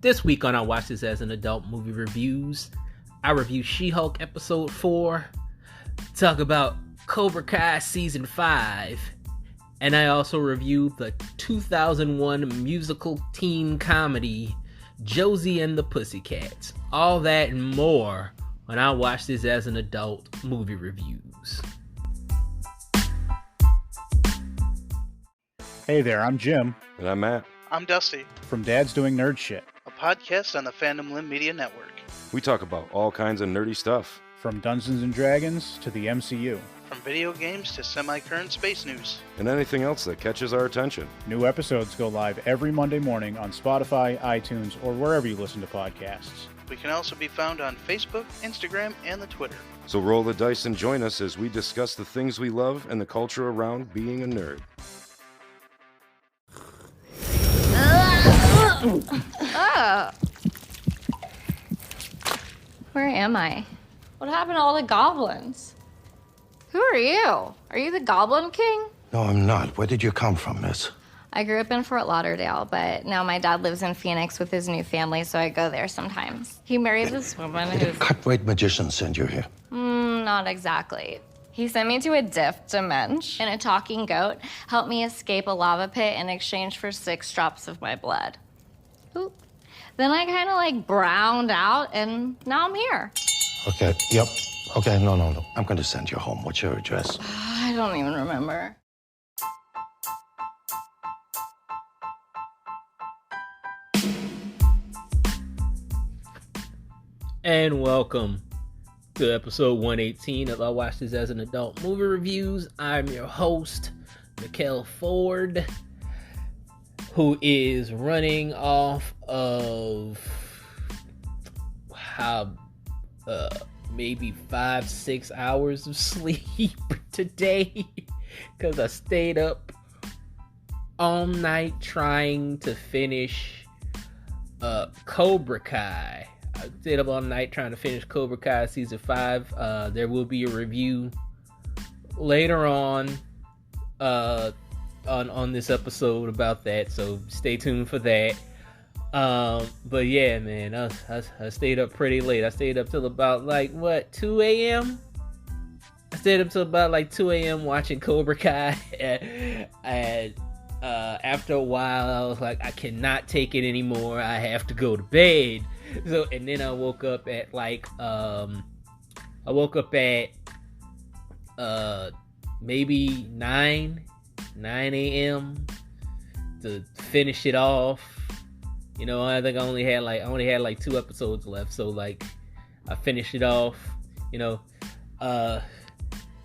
This week on I Watched This as an Adult Movie Reviews, I review She-Hulk Episode 4, talk about Cobra Kai Season 5, and I also review the 2001 musical teen comedy Josie and the Pussycats. All that and more when I Watched This as an Adult Movie Reviews. Hey there, I'm Jim. And I'm Matt. I'm Dusty. From Dad's Doing Nerd Shit. A podcast on the Fandom Limb Media Network. We talk about all kinds of nerdy stuff. From Dungeons and Dragons to the MCU. From video games to semi-current space news. And anything else that catches our attention. New episodes go live every Monday morning on Spotify, iTunes, or wherever you listen to podcasts. We can also be found on Facebook, Instagram, and the Twitter. So roll the dice and join us as we discuss the things we love and the culture around being a nerd. Where am I? What happened to all the goblins? Who are you? Are you the Goblin King? No, I'm not. Where did you come from, miss? I grew up in Fort Lauderdale, but now my dad lives in Phoenix with his new family, so I go there sometimes. He married this woman Did a who's... cut-rate magician send you here? Not exactly. He sent me to a diff dimension, and a talking goat helped me escape a lava pit in exchange for 6 drops of my blood. Oop. Then I kind of browned out, and now I'm here. Okay, yep. Okay, no. I'm going to send you home. What's your address? I don't even remember. And welcome to episode 118 of I Watched This as an Adult Movie Reviews. I'm your host, Mikkel Ford, who is running off of maybe 5-6 hours of sleep today because I stayed up all night trying to finish Cobra Kai. I stayed up all night trying to finish Cobra Kai Season 5. There will be a review later on this episode about that, so stay tuned for that. But yeah, man, I stayed up pretty late. I stayed up till about 2 a.m.? I stayed up till about 2 a.m. watching Cobra Kai, and after a while I was like, I cannot take it anymore. I have to go to bed. So, and then I woke up at maybe 9 a.m. to finish it off. You know, I think I only had 2 episodes left, so I finished it off, you know,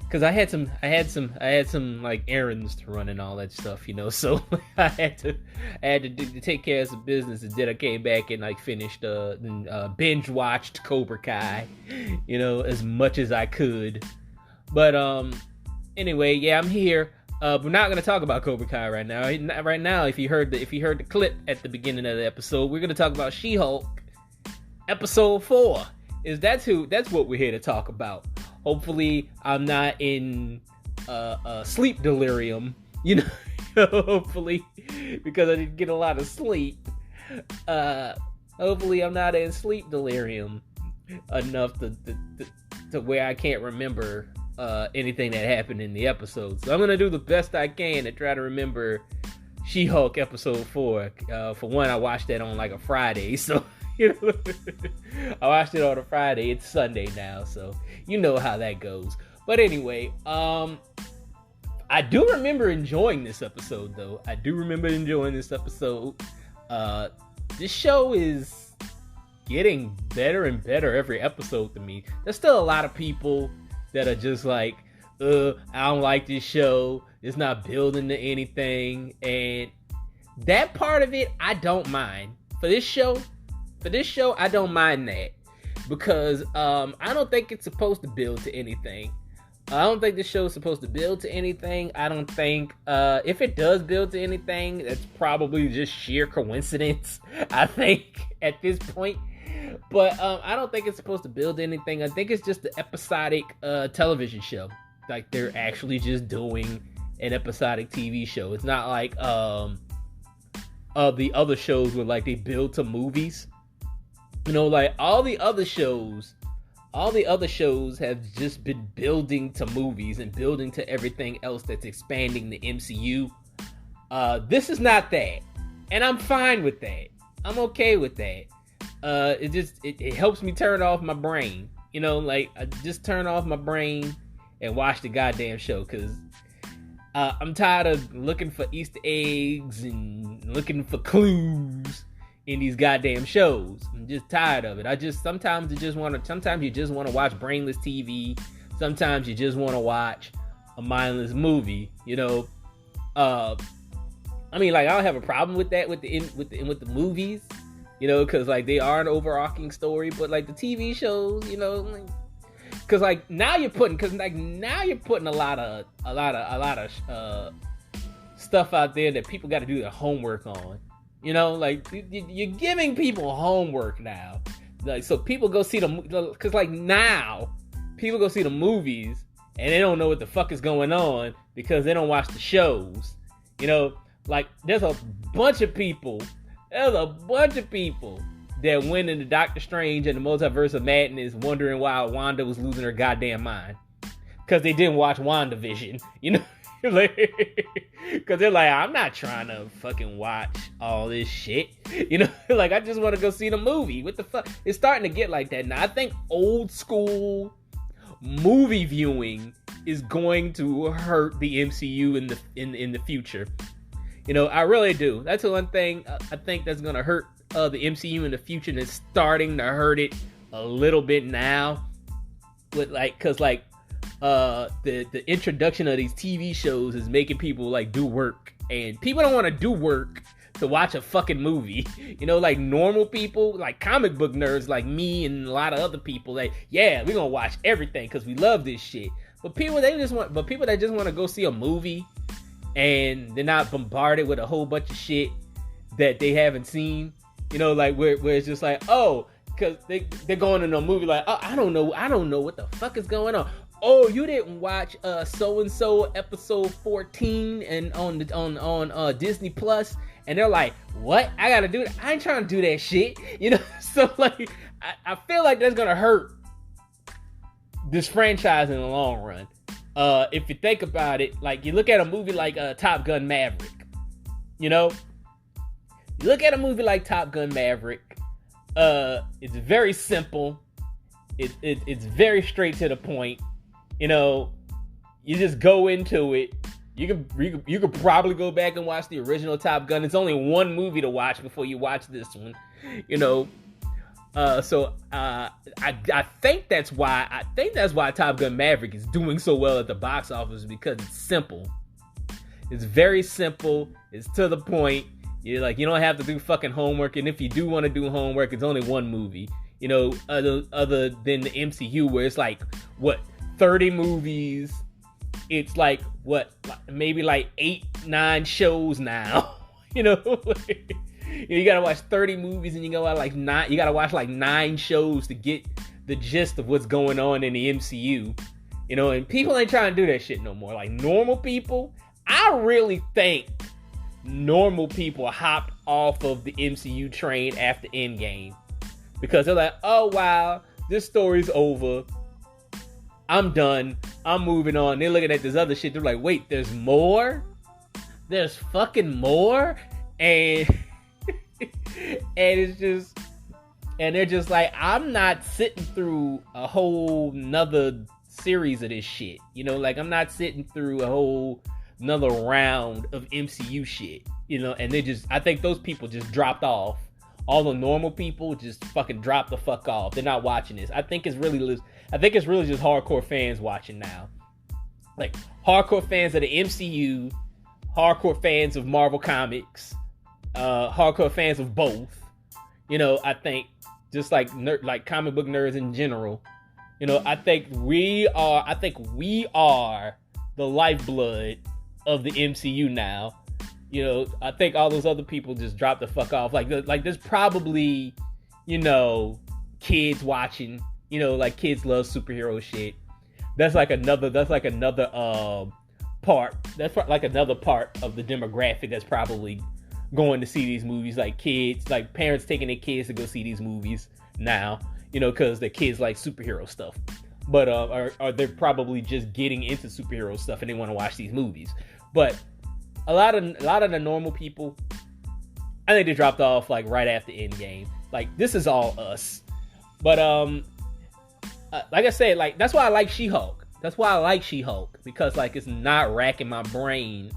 cuz I had some errands to run and all that stuff, you know. So I had to take care of some business, and then I came back and finished binge watched Cobra Kai, you know, as much as I could. But anyway, yeah, I'm here. We're not going to talk about Cobra Kai right now. Right now, if you heard the clip at the beginning of the episode, we're going to talk about She-Hulk Episode 4. That's what we're here to talk about. Hopefully, I'm not in sleep delirium, you know. Hopefully, because I didn't get a lot of sleep. Hopefully, I'm not in sleep delirium enough to where I can't remember anything that happened in the episode. So I'm gonna do the best I can to try to remember She-Hulk Episode 4. For one, I watched that on a Friday, so you know, I watched it on a Friday. It's Sunday now, so you know how that goes. But anyway, I do remember enjoying this episode, though. This show is getting better and better every episode to me. There's still a lot of people that are just I don't like this show. It's not building to anything. And that part of it, I don't mind. For this show, I don't mind that. Because I don't think it's supposed to build to anything. I don't think this show is supposed to build to anything. I don't think, if it does build to anything, that's probably just sheer coincidence, I think, at this point. But I don't think it's supposed to build anything. I think it's just an episodic television show. They're actually just doing an episodic TV show. It's not of the other shows where like they build to movies. You know, like all the other shows have just been building to movies and building to everything else that's expanding the MCU. This is not that, and I'm fine with that. I'm okay with that. It helps me turn off my brain. You know, like I just turn off my brain and watch the goddamn show, because I'm tired of looking for Easter eggs and looking for clues in these goddamn shows. I'm just tired of it. Sometimes you just want to watch brainless TV. Sometimes you just want to watch a mindless movie. You know, I mean, like, I don't have a problem with that with the movies, you know, because like they are an overarching story. But like the TV shows, you know, like, because like now you're putting a lot of stuff out there that people got to do their homework on. You know, like you're giving people homework now, like, so people go see because like now people go see the movies and they don't know what the fuck is going on because they don't watch the shows. You know, like there's a bunch of people that went into Doctor Strange and the Multiverse of Madness wondering why Wanda was losing her goddamn mind because they didn't watch WandaVision. You know. Because they're like, I'm not trying to fucking watch all this shit, you know. Like, I just want to go see the movie. What the fuck? It's starting to get like that now. I think old school movie viewing is going to hurt the MCU in the future. You know, I really do. That's the one thing I think that's gonna hurt the MCU in the future, and it's starting to hurt it a little bit now. With like, cause like. The introduction of these TV shows is making people like do work, and people don't want to do work to watch a fucking movie. You know, like normal people, like comic book nerds like me and a lot of other people, like, yeah, we're gonna watch everything because we love this shit. But people that just want to go see a movie and they're not bombarded with a whole bunch of shit that they haven't seen, you know, like where it's just like, oh, because they're going in a movie like, oh, I don't know what the fuck is going on. Oh, you didn't watch so and so episode 14 and on Disney Plus, and they're like, what? I gotta do it. I ain't trying to do that shit, you know. So like, I feel like that's gonna hurt this franchise in the long run. If you think about it, like you look at a movie like Top Gun Maverick, you know. You look at a movie like Top Gun Maverick. It's very simple. It's very straight to the point. You know, you just go into it. You could probably go back and watch the original Top Gun. It's only one movie to watch before you watch this one. You know, so I think that's why Top Gun Maverick is doing so well at the box office, because it's simple. It's very simple. It's to the point. You're like, you don't have to do fucking homework, and if you do want to do homework, it's only one movie. You know, other than the MCU, where it's like what. 30 movies. It's like what, maybe like 8-9 shows now. You know, you gotta watch 30 movies and you gotta watch like 9 shows to get the gist of what's going on in the MCU. You know, and people ain't trying to do that shit no more. Like normal people, I really think normal people hopped off of the MCU train after Endgame, because they're like, oh wow, this story's over. I'm done. I'm moving on. They're looking at this other shit. They're like, wait, there's more? There's fucking more? And it's just, and they're just like, I'm not sitting through a whole nother series of this shit. You know, like I'm not sitting through a whole another round of MCU shit. You know, and I think those people just dropped off. All the normal people just fucking dropped the fuck off. They're not watching this. I think it's really just hardcore fans watching now. Like, hardcore fans of the MCU, hardcore fans of Marvel Comics, hardcore fans of both. You know, I think, just like comic book nerds in general, you know, I think we are the lifeblood of the MCU now. You know, I think all those other people just dropped the fuck off. Like there's probably, you know, kids watching. You know, like kids love superhero shit. That's like another part. That's like another part of the demographic that's probably going to see these movies, like kids, like parents taking their kids to go see these movies now, you know, because their kids like superhero stuff. But or they're probably just getting into superhero stuff and they want to watch these movies. But a lot of the normal people, I think they dropped off like right after Endgame. Like, this is all us. But like I said, like, that's why I like She-Hulk. That's why I like She-Hulk, because like it's not racking my brain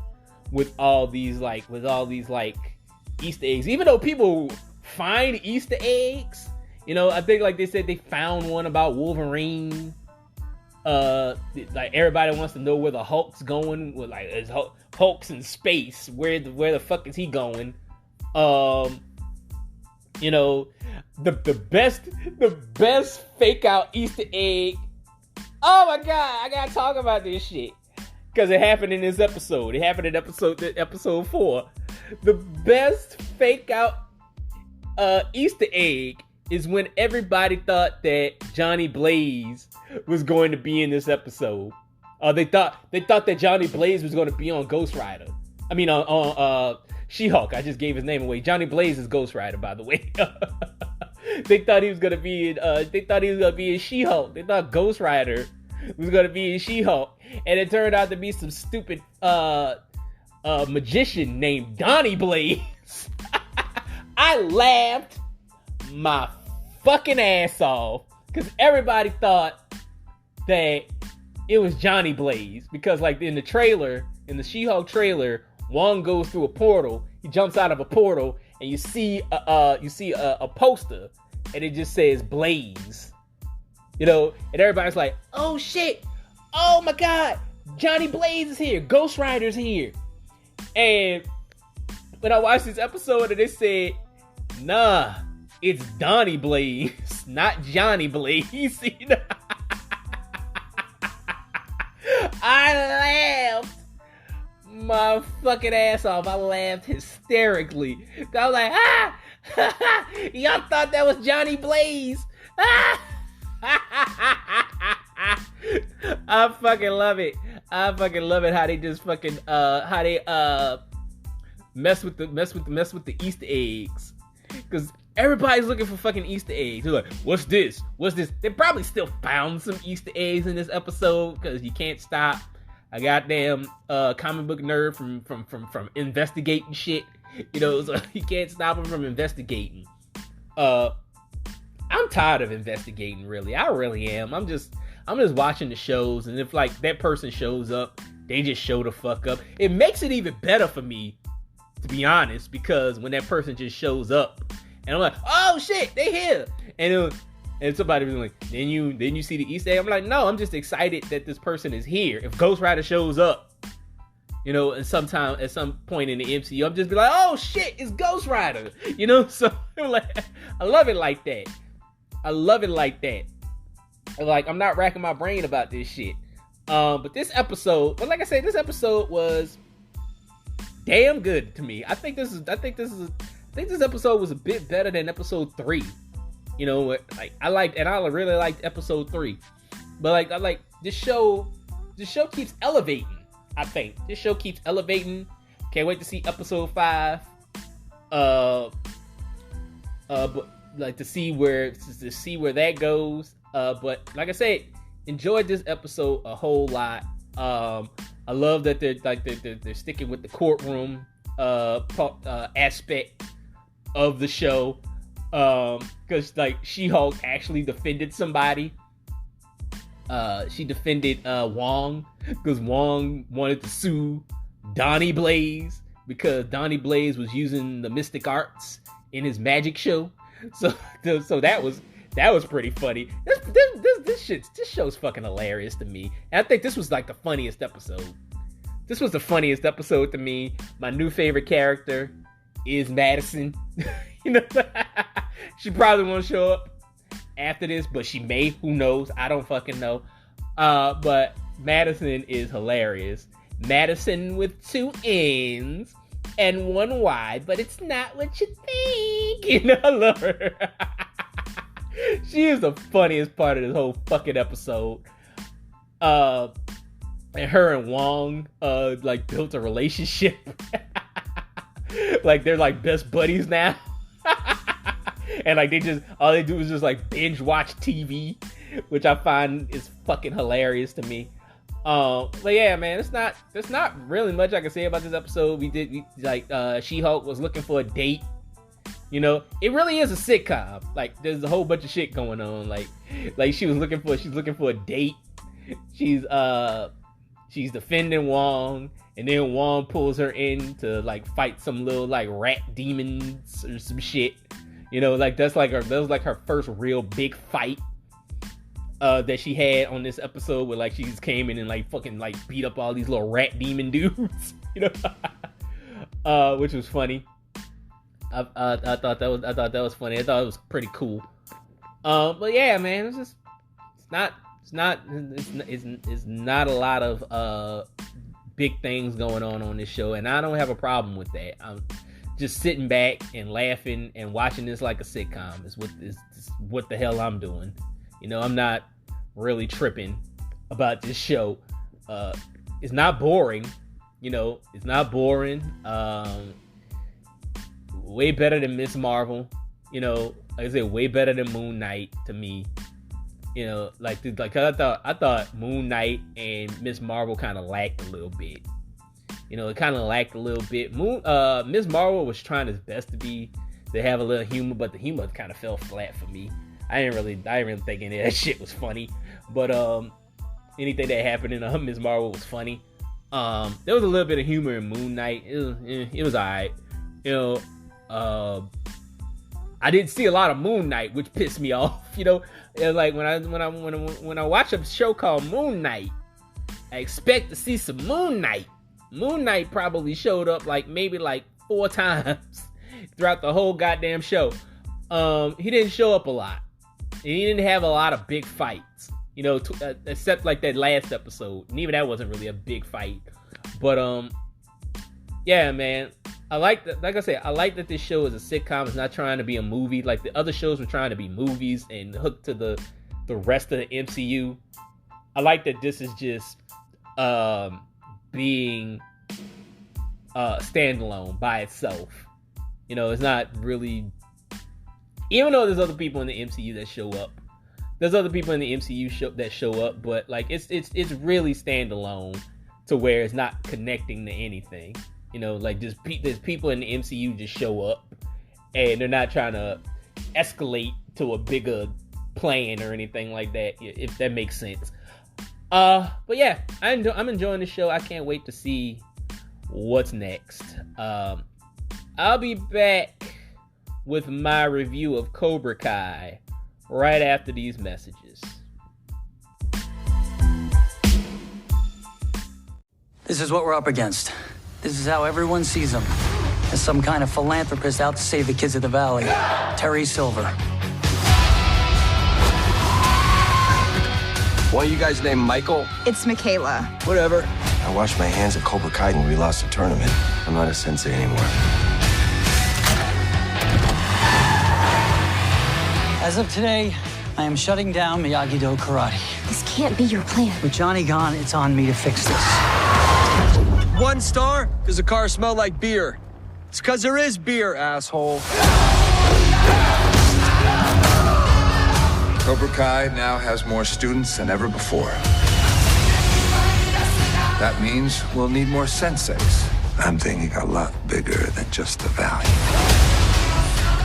with all these Easter eggs. Even though people find Easter eggs, you know, I think like they said they found one about Wolverine. Like everybody wants to know where the Hulk's going. With like, is Hulk's in space? Where the fuck is he going? You know, the best fake out Easter egg. Oh my god, I gotta talk about this shit because it happened in this episode. It happened in episode 4. The best fake out Easter egg is when everybody thought that Johnny Blaze was going to be in this episode. They thought that Johnny Blaze was going to be on Ghost Rider. I mean, on She-Hulk. I just gave his name away. Johnny Blaze is Ghost Rider, by the way. They thought he was gonna be in She-Hulk. They thought Ghost Rider was gonna be in She-Hulk, and it turned out to be some stupid magician named Donnie Blaze. I laughed my fucking ass off because everybody thought that it was Johnny Blaze, because like in the trailer, in the She-Hulk trailer, Wong goes through a portal. He jumps out of a portal, and you see a poster, and it just says Blaze. You know, and everybody's like, "Oh shit! Oh my god! Johnny Blaze is here! Ghost Rider's here!" And when I watched this episode, and they said, "Nah, it's Donnie Blaze, not Johnny Blaze." You know? I laughed my fucking ass off. I laughed hysterically. I was like, y'all thought that was Johnny Blaze. I fucking love it. I fucking love it how they just fucking how they mess with the Easter eggs. Cause everybody's looking for fucking Easter eggs. They're like, what's this? What's this? They probably still found some Easter eggs in this episode, because you can't stop a goddamn comic book nerd from investigating shit. You know, so you can't stop him from investigating. I'm tired of investigating, really. I really am. I'm just watching the shows, and if like that person shows up, they just show the fuck up. It makes it even better for me, to be honest, because when that person just shows up, and I'm like, oh shit, they here, and somebody was like, then you see the Easter egg? I'm like, no, I'm just excited that this person is here. If Ghost Rider shows up, you know, and sometime at some point in the MCU, I'm just be like, oh shit, it's Ghost Rider, you know. So like, I love it like that. I love it like that. Like, I'm not racking my brain about this shit. But this episode, like I said, this episode was damn good to me. I think this episode was a bit better than episode 3. You know, like I really liked episode 3. But like this show keeps elevating. I think this show keeps elevating. Can't wait to see episode 5. But like to see where that goes. But like I said, enjoyed this episode a whole lot. I love that they're sticking with the courtroom aspect of the show. Because like She-Hulk actually defended somebody. She defended Wong, because Wong wanted to sue Donnie Blaze because Donnie Blaze was using the mystic arts in his magic show. So that was pretty funny. This show's fucking hilarious to me. And I think this was like the funniest episode. This was the funniest episode to me. My new favorite character is Madison. You know, she probably won't show up after this, but she may. Who knows? I don't fucking know. But Madison is hilarious. Madison with 2 N's and 1 Y, but it's not what you think. You know, I love her. She is the funniest part of this whole fucking episode. And her and Wong like built a relationship. Like they're like best buddies now. And like all they do is just like binge watch TV, which I find is fucking hilarious to me. But yeah, man, there's not really much I can say about this episode. She-Hulk was looking for a date. You know, it really is a sitcom. Like there's a whole bunch of shit going on. Like she's looking for a date. She's defending Wong, and then Wong pulls her in to like fight some little like rat demons or some shit. You know, like that was like her first real big fight that she had on this episode, where like she just came in and like fucking like beat up all these little rat demon dudes, you know, which was funny. I thought that was funny. I thought it was pretty cool. But yeah, man, it's not a lot of big things going on this show, and I don't have a problem with that. I'm just sitting back and laughing and watching this like a sitcom is what the hell I'm doing. You know, I'm not really tripping about this show. It's not boring. You know, it's not boring. Way better than Miss Marvel. You know, like I said, way better than Moon Knight to me. You know, like I thought Moon Knight and Miss Marvel kind of lacked a little bit. You know, it kind of lacked a little bit. Miss Marvel was trying his best to have a little humor, but the humor kind of fell flat for me. I didn't really think any of that shit was funny. But anything that happened in Miss Marvel was funny. There was a little bit of humor in Moon Knight. It was alright. You know, I didn't see a lot of Moon Knight, which pissed me off. You know, like when I watch a show called Moon Knight, I expect to see some Moon Knight. Moon Knight probably showed up like maybe like 4 times throughout the whole goddamn show. He didn't show up a lot. He didn't have a lot of big fights, you know, except like that last episode. And even that wasn't really a big fight. But yeah, man, I like that. Like I said, I like that this show is a sitcom. It's not trying to be a movie like the other shows were trying to be movies and hooked to the rest of the MCU. I like that this is just being standalone by itself. You know, it's not really, even though there's other people in the MCU that show up. There's other people in the MCU that show up, but like it's really standalone to where it's not connecting to anything. You know, like there's people in the MCU just show up and they're not trying to escalate to a bigger plan or anything like that, if that makes sense. But yeah, I'm enjoying the show. I can't wait to see what's next. I'll be back with my review of Cobra Kai right after these messages. This is what we're up against. This is how everyone sees him. As some kind of philanthropist out to save the kids of the valley. Terry Silver. Why you guys named Michael? It's Michaela. Whatever. I washed my hands at Cobra Kai when we lost the tournament. I'm not a sensei anymore. As of today, I am shutting down Miyagi-Do Karate. This can't be your plan. With Johnny gone, it's on me to fix this. 1 star? Because the car smelled like beer. It's because there is beer, asshole. Cobra Kai now has more students than ever before. That means we'll need more senseis. I'm thinking a lot bigger than just the valley.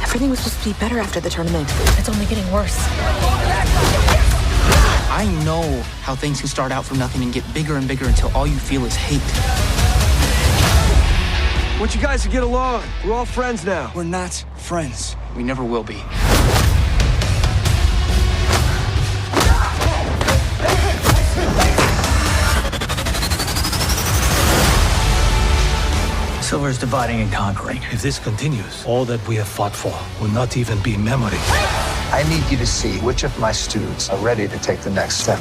Everything was supposed to be better after the tournament. It's only getting worse. I know how things can start out from nothing and get bigger and bigger until all you feel is hate. I want you guys to get along. We're all friends now. We're not friends. We never will be. Silver's dividing and conquering. If this continues, all that we have fought for will not even be memory. I need you to see which of my students are ready to take the next step.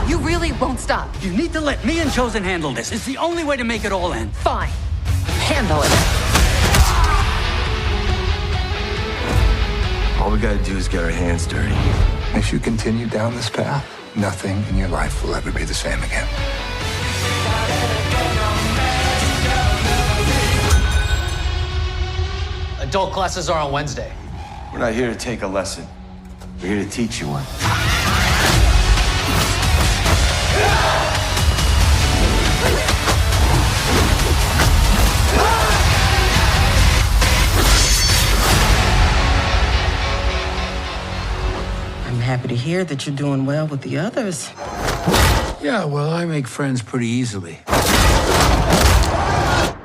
You really won't stop. You need to let me and Chosen handle this. It's the only way to make it all end. Fine. Handle it. All we gotta do is get our hands dirty. If you continue down this path, nothing in your life will ever be the same again. Adult classes are on Wednesday. We're not here to take a lesson. We're here to teach you one. I'm happy to hear that you're doing well with the others. Yeah, well, I make friends pretty easily.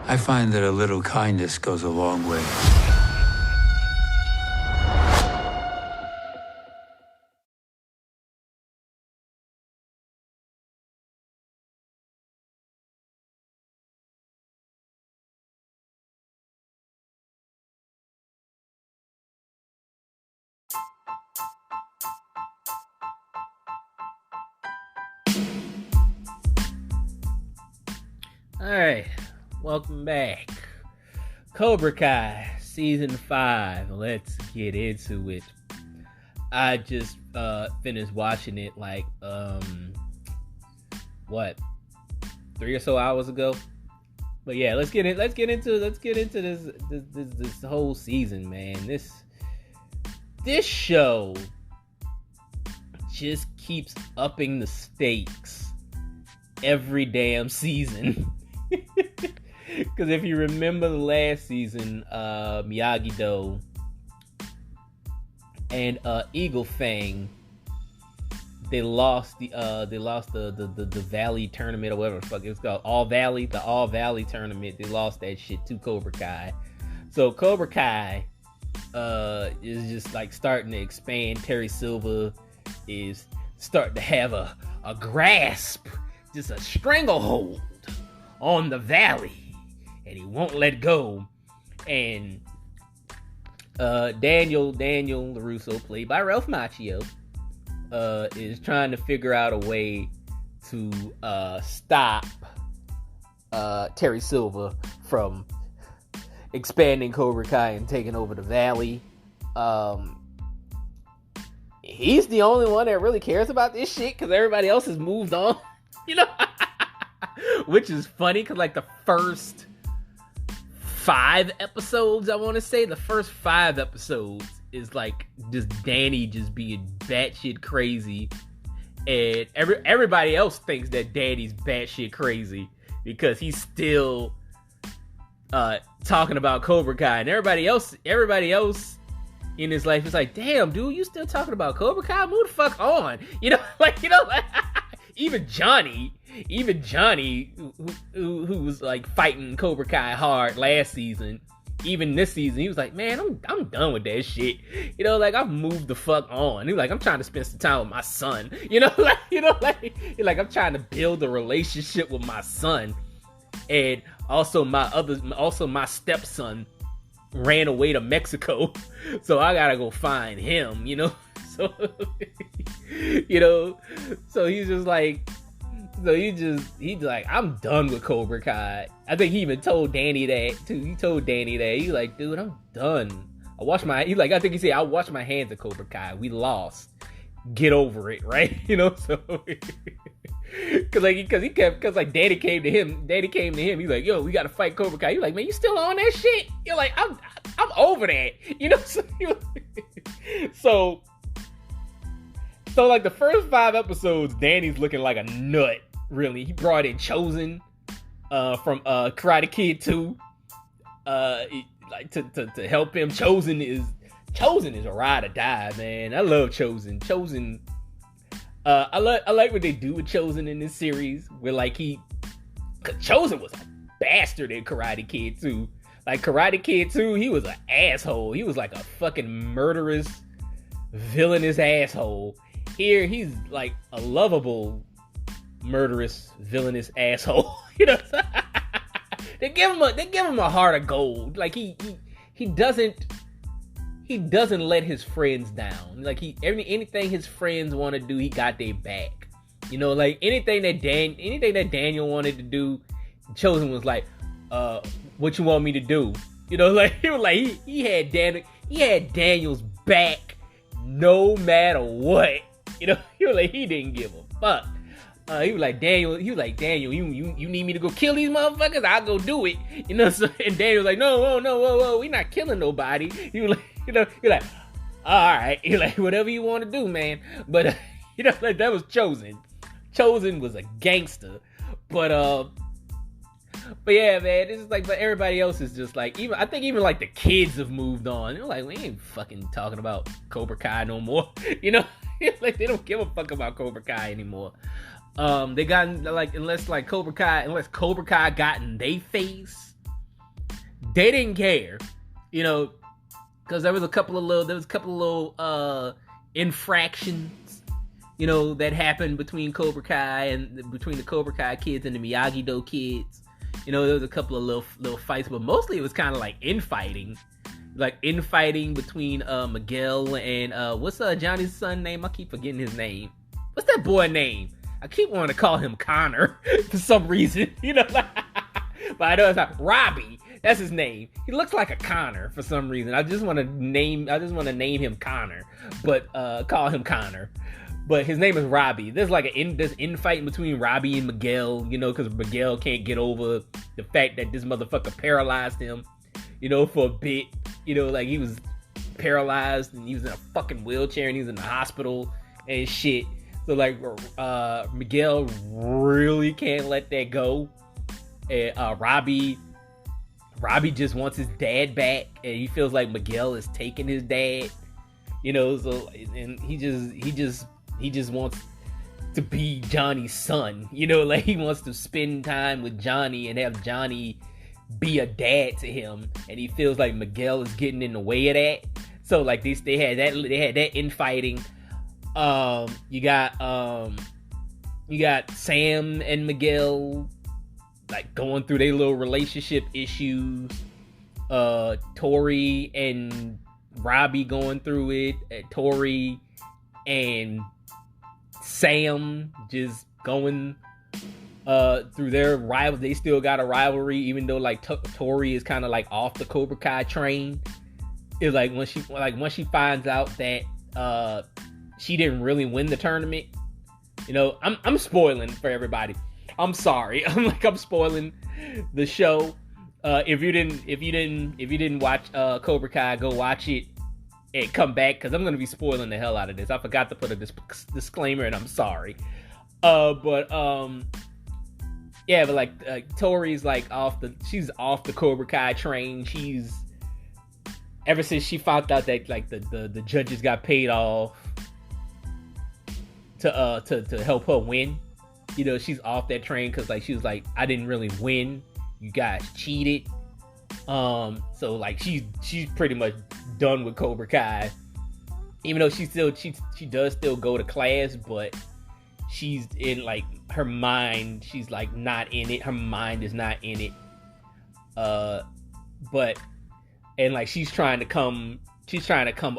I find that a little kindness goes a long way. Alright, welcome back. Cobra Kai, Season 5. Let's get into it. I just finished watching it like, 3 or so hours ago? But yeah, let's get into this whole season, man. This show just keeps upping the stakes every damn season. Because if you remember the last season, Miyagi-Do and Eagle Fang, they lost the Valley tournament or whatever the fuck it was called, the All Valley tournament. They lost that shit to Cobra Kai. So Cobra Kai is just like starting to expand. Terry Silver is starting to have a grasp, just a stranglehold on the Valley, and he won't let go. And Daniel LaRusso, played by Ralph Macchio, is trying to figure out a way to stop Terry Silver from expanding Cobra Kai and taking over the Valley. He's the only one that really cares about this shit because everybody else has moved on, you know. Which is funny because like the first 5 episodes, I want to say, the first 5 episodes is like just Danny just being batshit crazy, and everybody else thinks that Danny's batshit crazy because he's still talking about Cobra Kai, and everybody else in his life is like, damn, dude, you still talking about Cobra Kai? Move the fuck on, like even Johnny, who was like fighting Cobra Kai hard last season, even this season, he was like, man, I'm done with that shit. Like I've moved the fuck on. He was like, I'm trying to spend some time with my son. Like I'm trying to build a relationship with my son, and also my stepson ran away to Mexico, so I gotta go find him. So so he's just like. So he's like, I'm done with Cobra Kai. I think he even told Danny that too. He told Danny that. He's like, dude, I'm done. I think he said, I washed my hands of Cobra Kai. We lost. Get over it, right? So because Danny came to him. He's like, yo, we gotta fight Cobra Kai. He's like, man, you still on that shit? You're like, I'm over that. So like the first 5 episodes, Danny's looking like a nut. Really, he brought in Chosen from Karate Kid 2, to help him. Chosen is a ride or die, man. I love Chosen. I like what they do with Chosen in this series, where like Chosen was a bastard in Karate Kid 2. Like Karate Kid 2, he was an asshole. He was like a fucking murderous, villainous asshole. Here, he's like a lovable, murderous, villainous asshole. They give him a heart of gold. Like he doesn't let his friends down. Like anything his friends want to do, he got their back. Like anything that Daniel wanted to do, Chosen was like, what you want me to do? Like he was like he had Daniel's back no matter what. He was like, he didn't give a fuck. He was like, Daniel, you need me to go kill these motherfuckers? I'll go do it. You know, so, and Daniel was like, no, whoa, we not killing nobody. He was like, you know, you're like, all right, you're like, whatever you want to do, man. But you know, like, that was Chosen. Chosen was a gangster. But yeah, man, this is like, but everybody else is just like, I think even like the kids have moved on. They're like, we ain't fucking talking about Cobra Kai no more. You know, like they don't give a fuck about Cobra Kai anymore. They got like, unless Cobra Kai got in they face, they didn't care, you know, because there was a couple of little infractions, you know, that happened between Cobra Kai and between the Cobra Kai kids and the Miyagi-Do kids. You know, there was a couple of little fights, but mostly it was kind of like infighting between Miguel and what's Johnny's son name? I keep forgetting his name. What's that boy name? I keep wanting to call him Connor for some reason, you know. But I know it's not Robbie. That's his name. He looks like a Connor for some reason. I just want to name him Connor, but call him Connor. But his name is Robbie. There's like this infighting between Robbie and Miguel, you know, because Miguel can't get over the fact that this motherfucker paralyzed him, you know, for a bit. You know, like he was paralyzed and he was in a fucking wheelchair and he was in the hospital and shit. So like Miguel really can't let that go. And Robbie just wants his dad back, and he feels like Miguel is taking his dad. You know, so and he just wants to be Johnny's son. You know, like he wants to spend time with Johnny and have Johnny be a dad to him, and he feels like Miguel is getting in the way of that. So like they had that infighting. You got Sam and Miguel like going through their little relationship issues. Tori and Robbie going through it. Tori and Sam just going through their rival. They still got a rivalry, even though like Tori is kind of like off the Cobra Kai train. It's like once she finds out that she didn't really win the tournament. You know, I'm spoiling for everybody. I'm sorry. I'm spoiling the show. If you didn't watch Cobra Kai, go watch it and come back, because I'm gonna be spoiling the hell out of this. I forgot to put a disclaimer, and I'm sorry. But like Tori's like she's off the Cobra Kai train. She's ever since she found out that like the judges got paid off to help her win. You know, she's off that train because like she was like, I didn't really win. You guys cheated. So like she's pretty much done with Cobra Kai. Even though she does still go to class, but she's in like her mind, she's like not in it. Her mind is not in it. And like she's trying to come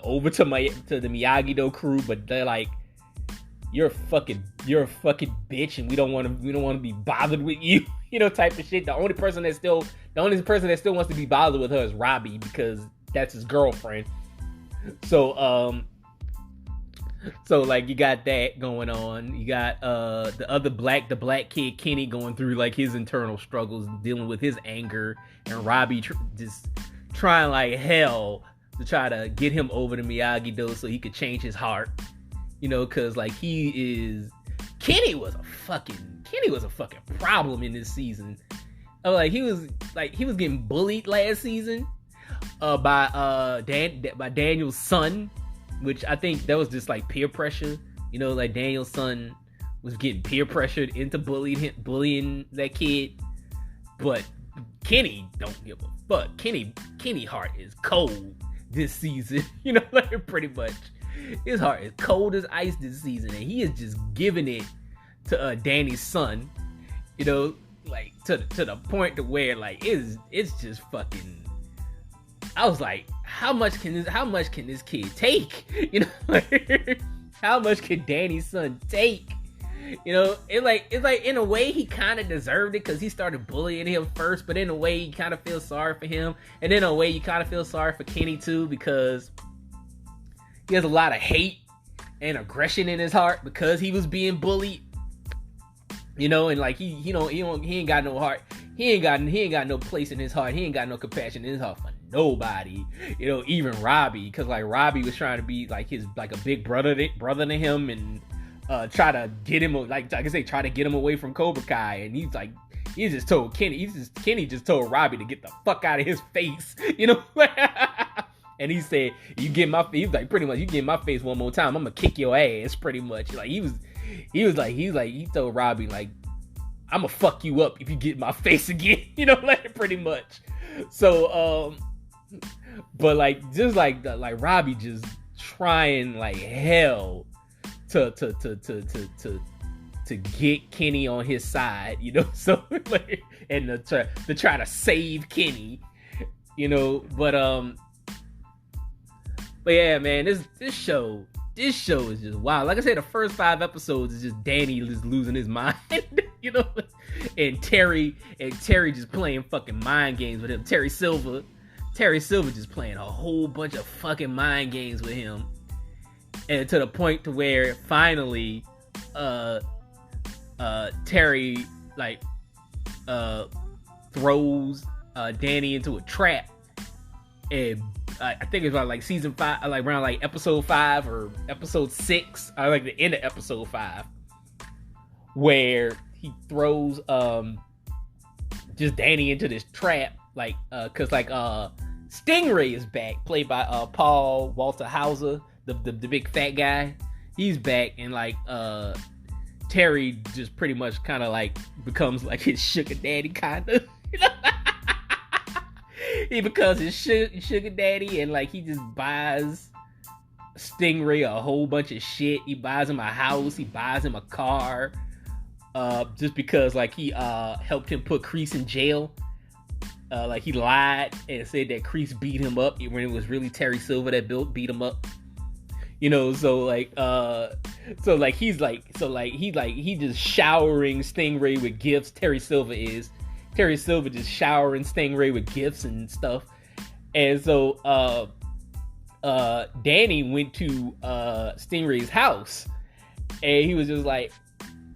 over to the Miyagi-Do crew, but they're like, you're a fucking bitch, and we don't want to be bothered with you, you know, type of shit. The only person that still wants to be bothered with her is Robbie, because that's his girlfriend. So like you got that going on. You got the black kid Kenny going through like his internal struggles, dealing with his anger, and Robbie just trying like hell to try to get him over to Miyagi-Do so he could change his heart. You know, cause like Kenny was a fucking problem in this season. Like he was getting bullied last season by Daniel's son, which I think that was just like peer pressure. You know, like Daniel's son was getting peer pressured into bullying that kid. But Kenny don't give a fuck. Kenny heart is cold this season. You know, like pretty much. His heart is cold as ice this season, and he is just giving it to Danny's son. You know, like to the point to where like it's just fucking. I was like, how much can this kid take? You know, like, how much can Danny's son take? You know, it's like in a way he kind of deserved it because he started bullying him first, but in a way you kind of feel sorry for him, and in a way you kind of feel sorry for Kenny too, because he has a lot of hate and aggression in his heart because he was being bullied. You know, and like he ain't got no heart. He ain't got no place in his heart. He ain't got no compassion in his heart for nobody. You know, even Robbie, because like Robbie was trying to be like his like a big brother to him, and try to get him like I say, try to get him away from Cobra Kai, and he just told Kenny. Kenny just told Robbie to get the fuck out of his face. You know. And he said, "You get my," he was like, pretty much, "You get in my face one more time, I'm gonna kick your ass." Pretty much, like he told Robbie like, "I'm gonna fuck you up if you get in my face again." You know, like pretty much. So, but like just like Robbie just trying like hell to get Kenny on his side, you know. So like, and to try to save Kenny, you know. But yeah, man, this show is just wild. Like I said, the first 5 episodes is just Danny just losing his mind, you know, and Terry just playing fucking mind games with him. Terry Silver just playing a whole bunch of fucking mind games with him, and to the point to where finally, Terry like throws Danny into a trap, and I think it's about like season 5, like around like episode 5 or episode 6, I like the end of episode 5, where he throws just Danny into this trap, like cause like Stingray is back, played by Paul Walter Hauser, the big fat guy. He's back, and like Terry just pretty much kind of like becomes like his sugar daddy kind of, you know. He becomes his sugar daddy, and like he just buys Stingray a whole bunch of shit. He buys him a house, he buys him a car, just because like he helped him put Kreese in jail. Like he lied and said that Kreese beat him up when it was really Terry Silver that beat him up. You know, so like he's just showering Stingray with gifts. Terry Silver just showering Stingray with gifts and stuff. And so Danny went to Stingray's house, and he was just like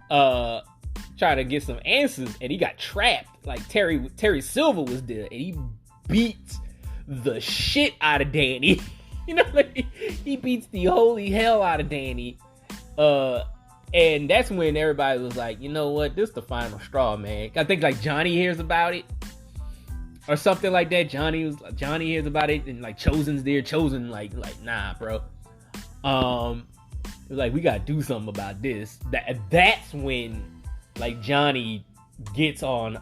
trying to get some answers, and he got trapped. Like Terry Silver was there, and he beats the shit out of Danny. You know, like he beats the holy hell out of Danny. And that's when everybody was like, you know what, this is the final straw, man. I think like Johnny hears about it or something like that. Johnny hears about it, and like Chosen's there. Chosen like nah, bro. It was like, we gotta do something about this. That's when like Johnny gets on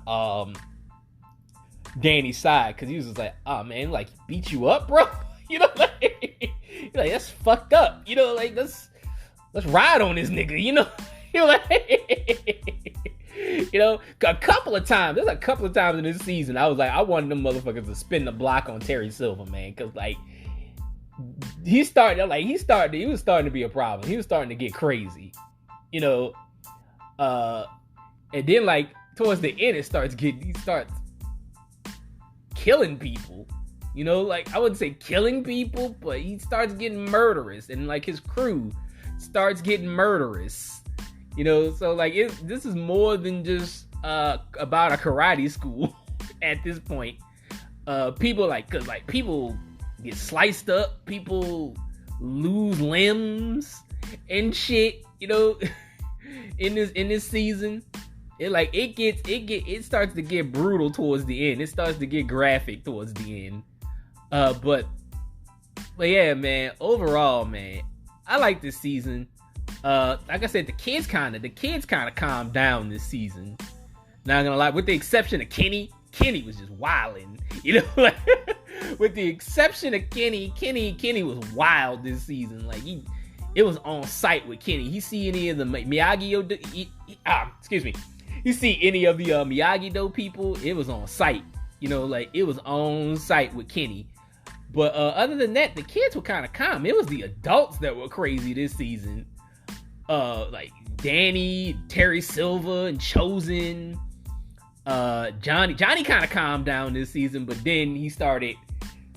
Danny's side, because he was just like, oh man, like he beat you up, bro. You know, like that's fucked up. You know, like let's ride on this nigga, you know? You're like, you know, there's a couple of times in this season, I was like, I wanted them motherfuckers to spin the block on Terry Silver, man, because like, he was starting to be a problem. He was starting to get crazy, you know? And then like, towards the end, he starts killing people. You know, like, I wouldn't say killing people, but he starts getting murderous, and like his crew starts getting murderous. You know, so like this is more than just about a karate school at this point. People cause people get sliced up, people lose limbs and shit, you know, in this season. It starts to get brutal towards the end. It starts to get graphic towards the end. But yeah, man, overall, man, I like this season. Like I said, the kids kind of calmed down this season. Not gonna lie, with the exception of Kenny was just wilding. You know, like with the exception of Kenny was wild this season. Like it was on site with Kenny. You see any of the Miyagi-Do? You see any of the Miyagi-Do people? It was on site. You know, like it was on site with Kenny. But other than that, the kids were kind of calm. It was the adults that were crazy this season. Like Danny, Terry Silver, and Chosen. Johnny kind of calmed down this season, but then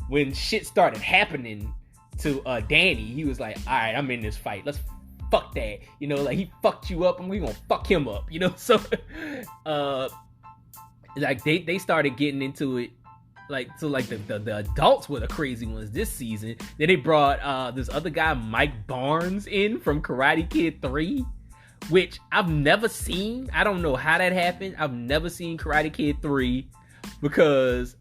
when shit started happening to Danny, he was like, all right, I'm in this fight. fuck that, you know, like he fucked you up and we gonna fuck him up, you know. So like they started getting into it, like, so like the adults were the crazy ones this season. Then they brought this other guy, Mike Barnes, in from Karate Kid 3, which I've never seen. I don't know how that happened. I've never seen Karate Kid 3 because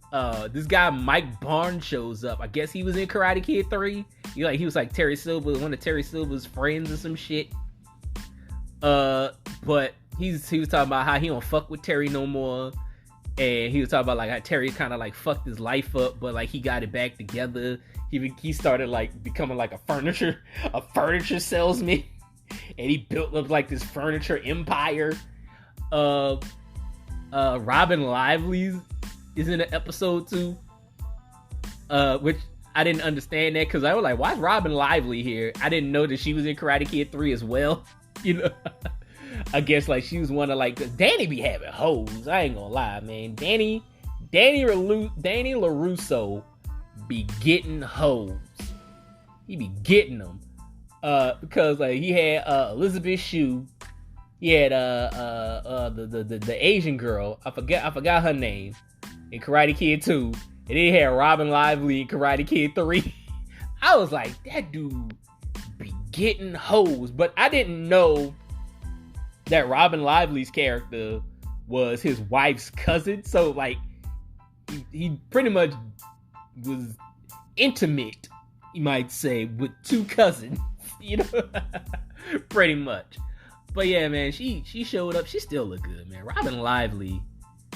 this guy Mike Barnes shows up. I guess he was in Karate Kid 3. He was like Terry Silver, one of Terry Silver's friends or some shit. But he was talking about how he don't fuck with Terry no more. And he was talking about like how Terry kind of like fucked his life up, but like he got it back together. He started like becoming like a furniture salesman, and he built up like this furniture empire. Robin Lively is in an episode too, which I didn't understand that because I was like, why is Robin Lively here? I didn't know that she was in Karate Kid 3 as well. You know, I guess like she was one of like, Danny be having hoes. I ain't gonna lie, man. Danny LaRusso be getting hoes. He be getting them. Because like he had Elizabeth Shue. He had the Asian girl. I forgot her name in Karate Kid 2. And then he had Robin Lively in Karate Kid 3. I was like, that dude be getting hoes. But I didn't know that Robin Lively's character was his wife's cousin. So like he pretty much was intimate, you might say, with two cousins, you know. Pretty much. But yeah, man, she showed up. She still look good, man. Robin Lively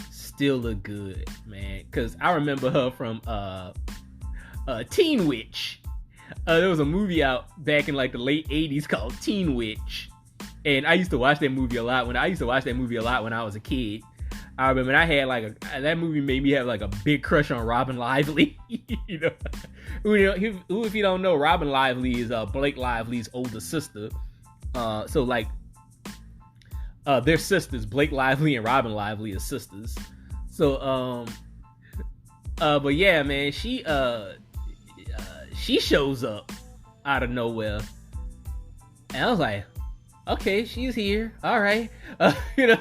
still look good, man. Cause I remember her from Teen Witch. There was a movie out back in like the late 80s called Teen Witch. And I used to watch that movie a lot when I was a kid. I remember I had that movie made me have like a big crush on Robin Lively. You know, who if you don't know, Robin Lively is Blake Lively's older sister. So like they're sisters. Blake Lively and Robin Lively are sisters. So but yeah, man, she shows up out of nowhere, and I was like, okay, she's here. All right. You know,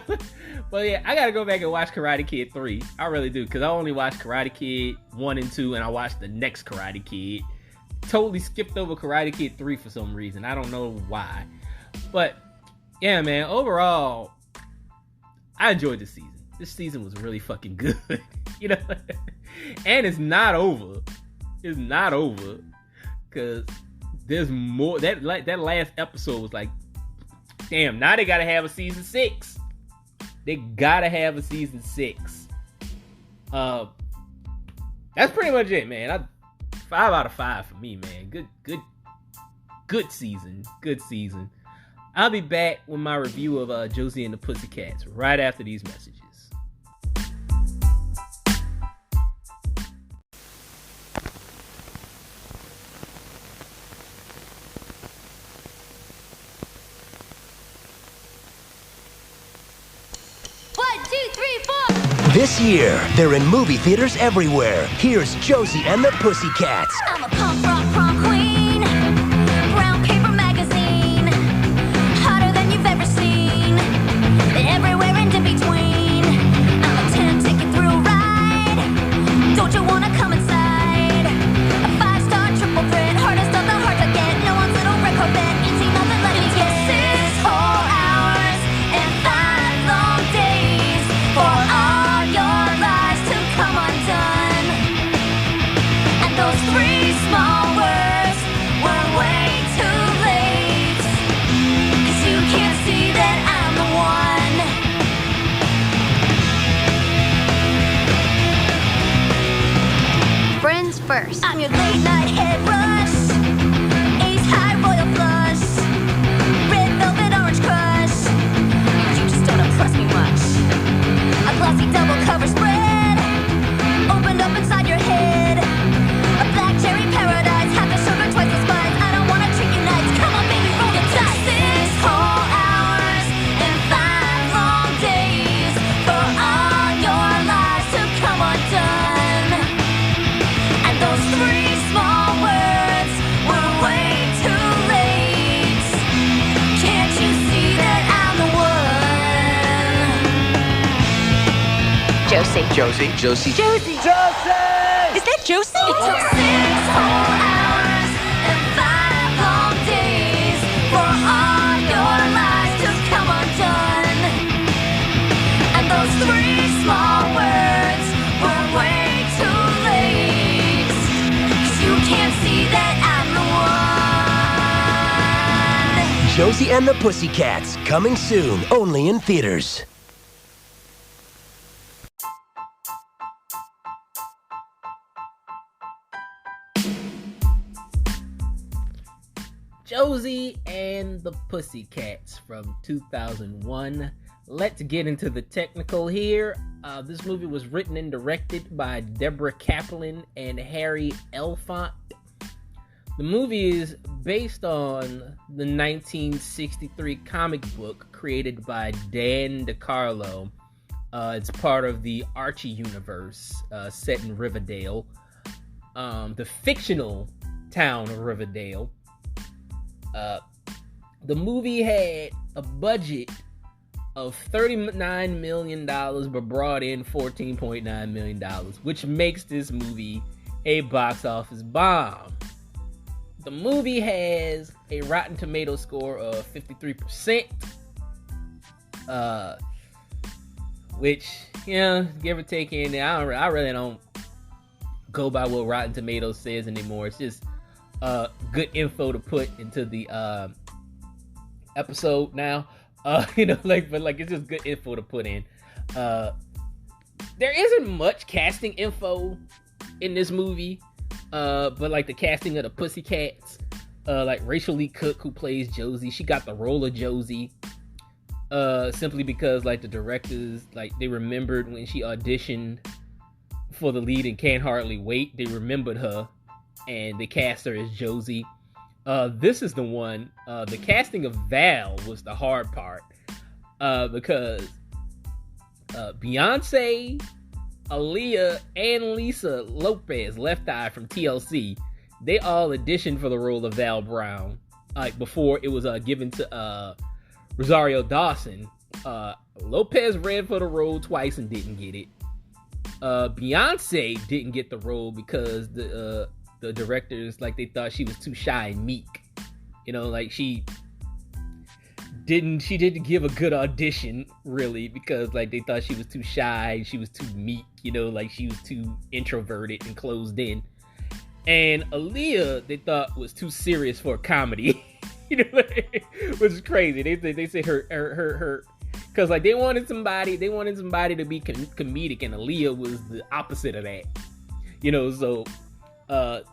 but yeah, I gotta go back and watch Karate Kid 3. I really do, because I only watched Karate Kid 1 and 2, and I watched the next Karate Kid. Totally skipped over Karate Kid 3 for some reason. I don't know why. But yeah, man, overall, I enjoyed this season. This season was really fucking good. You know? And it's not over. It's not over. Because there's more. That last episode was like, damn, now they gotta have a season 6. They gotta have a season 6. That's pretty much it, man. 5 out of 5 for me, man. Good season. Good season. I'll be back with my review of Josie and the Pussycats right after these messages. This year, they're in movie theaters everywhere. Here's Josie and the Pussycats. I'm a punk rock prom queen, brown paper magazine, hotter than you've ever seen, but everywhere in between. I'm a 10-ticket thrill ride, don't you wanna come inside? A 5-star triple threat, hardest of the hard to get, no one's little red carpet, ain't seen nothing like it yet. 6 whole hours and 5 long days for all come undone. And those 3 small words were way too late. 'Cause you can't see that I'm the one. Friends first. I'm your late night head rush, ace high royal flush, red velvet orange crush. You just don't impress me much. A glossy double cover spread opened up inside your head. A black cherry paradise, half the sugar, twice the spice. I don't wanna treat you nice. Come on, baby, roll the dice. 6 whole hours and 5 long days for all your lives to come undone. And those 3 small Josie. Josie. Josie. Josie. Is that Josie? It took 6 whole hours and 5 long days for all your lies to come undone. And those 3 small words were way too late. 'Cause you can't see that I'm the one. Josie and the Pussycats, coming soon, only in theaters. Josie and the Pussycats from 2001. Let's get into the technical here. This movie was written and directed by Deborah Kaplan and Harry Elfont. The movie is based on the 1963 comic book created by Dan DeCarlo. It's part of the Archie universe, set in Riverdale, the fictional town of Riverdale. The movie had a budget of $39 million, but brought in $14.9 million, which makes this movie a box office bomb. The movie has a Rotten Tomatoes score of 53%, which, give or take in there, I really don't go by what Rotten Tomatoes says anymore. It's just good info to put into the episode now. But it's just good info to put in. There isn't much casting info in this movie, but like the casting of the Pussycats, like Rachel Lee Cook, who plays Josie, she got the role of Josie, simply because like the directors, like they remembered when she auditioned for the lead in Can't Hardly Wait, they remembered her and they cast her as Josie. This is the one, the casting of Val was the hard part, because Beyonce, Aaliyah, and Lisa Lopez, Left Eye from TLC, they all auditioned for the role of Val Brown, before it was given to Rosario Dawson. Lopez read for the role twice and didn't get it. Beyonce didn't get the role because the directors, like, they thought she was too shy and meek. She didn't give a good audition, really, because like they thought she was too shy, she was too meek, she was too introverted and closed in. And Aaliyah, they thought was too serious for a comedy, which is crazy. They said her because like they wanted somebody to be comedic, and Aaliyah was the opposite of that. So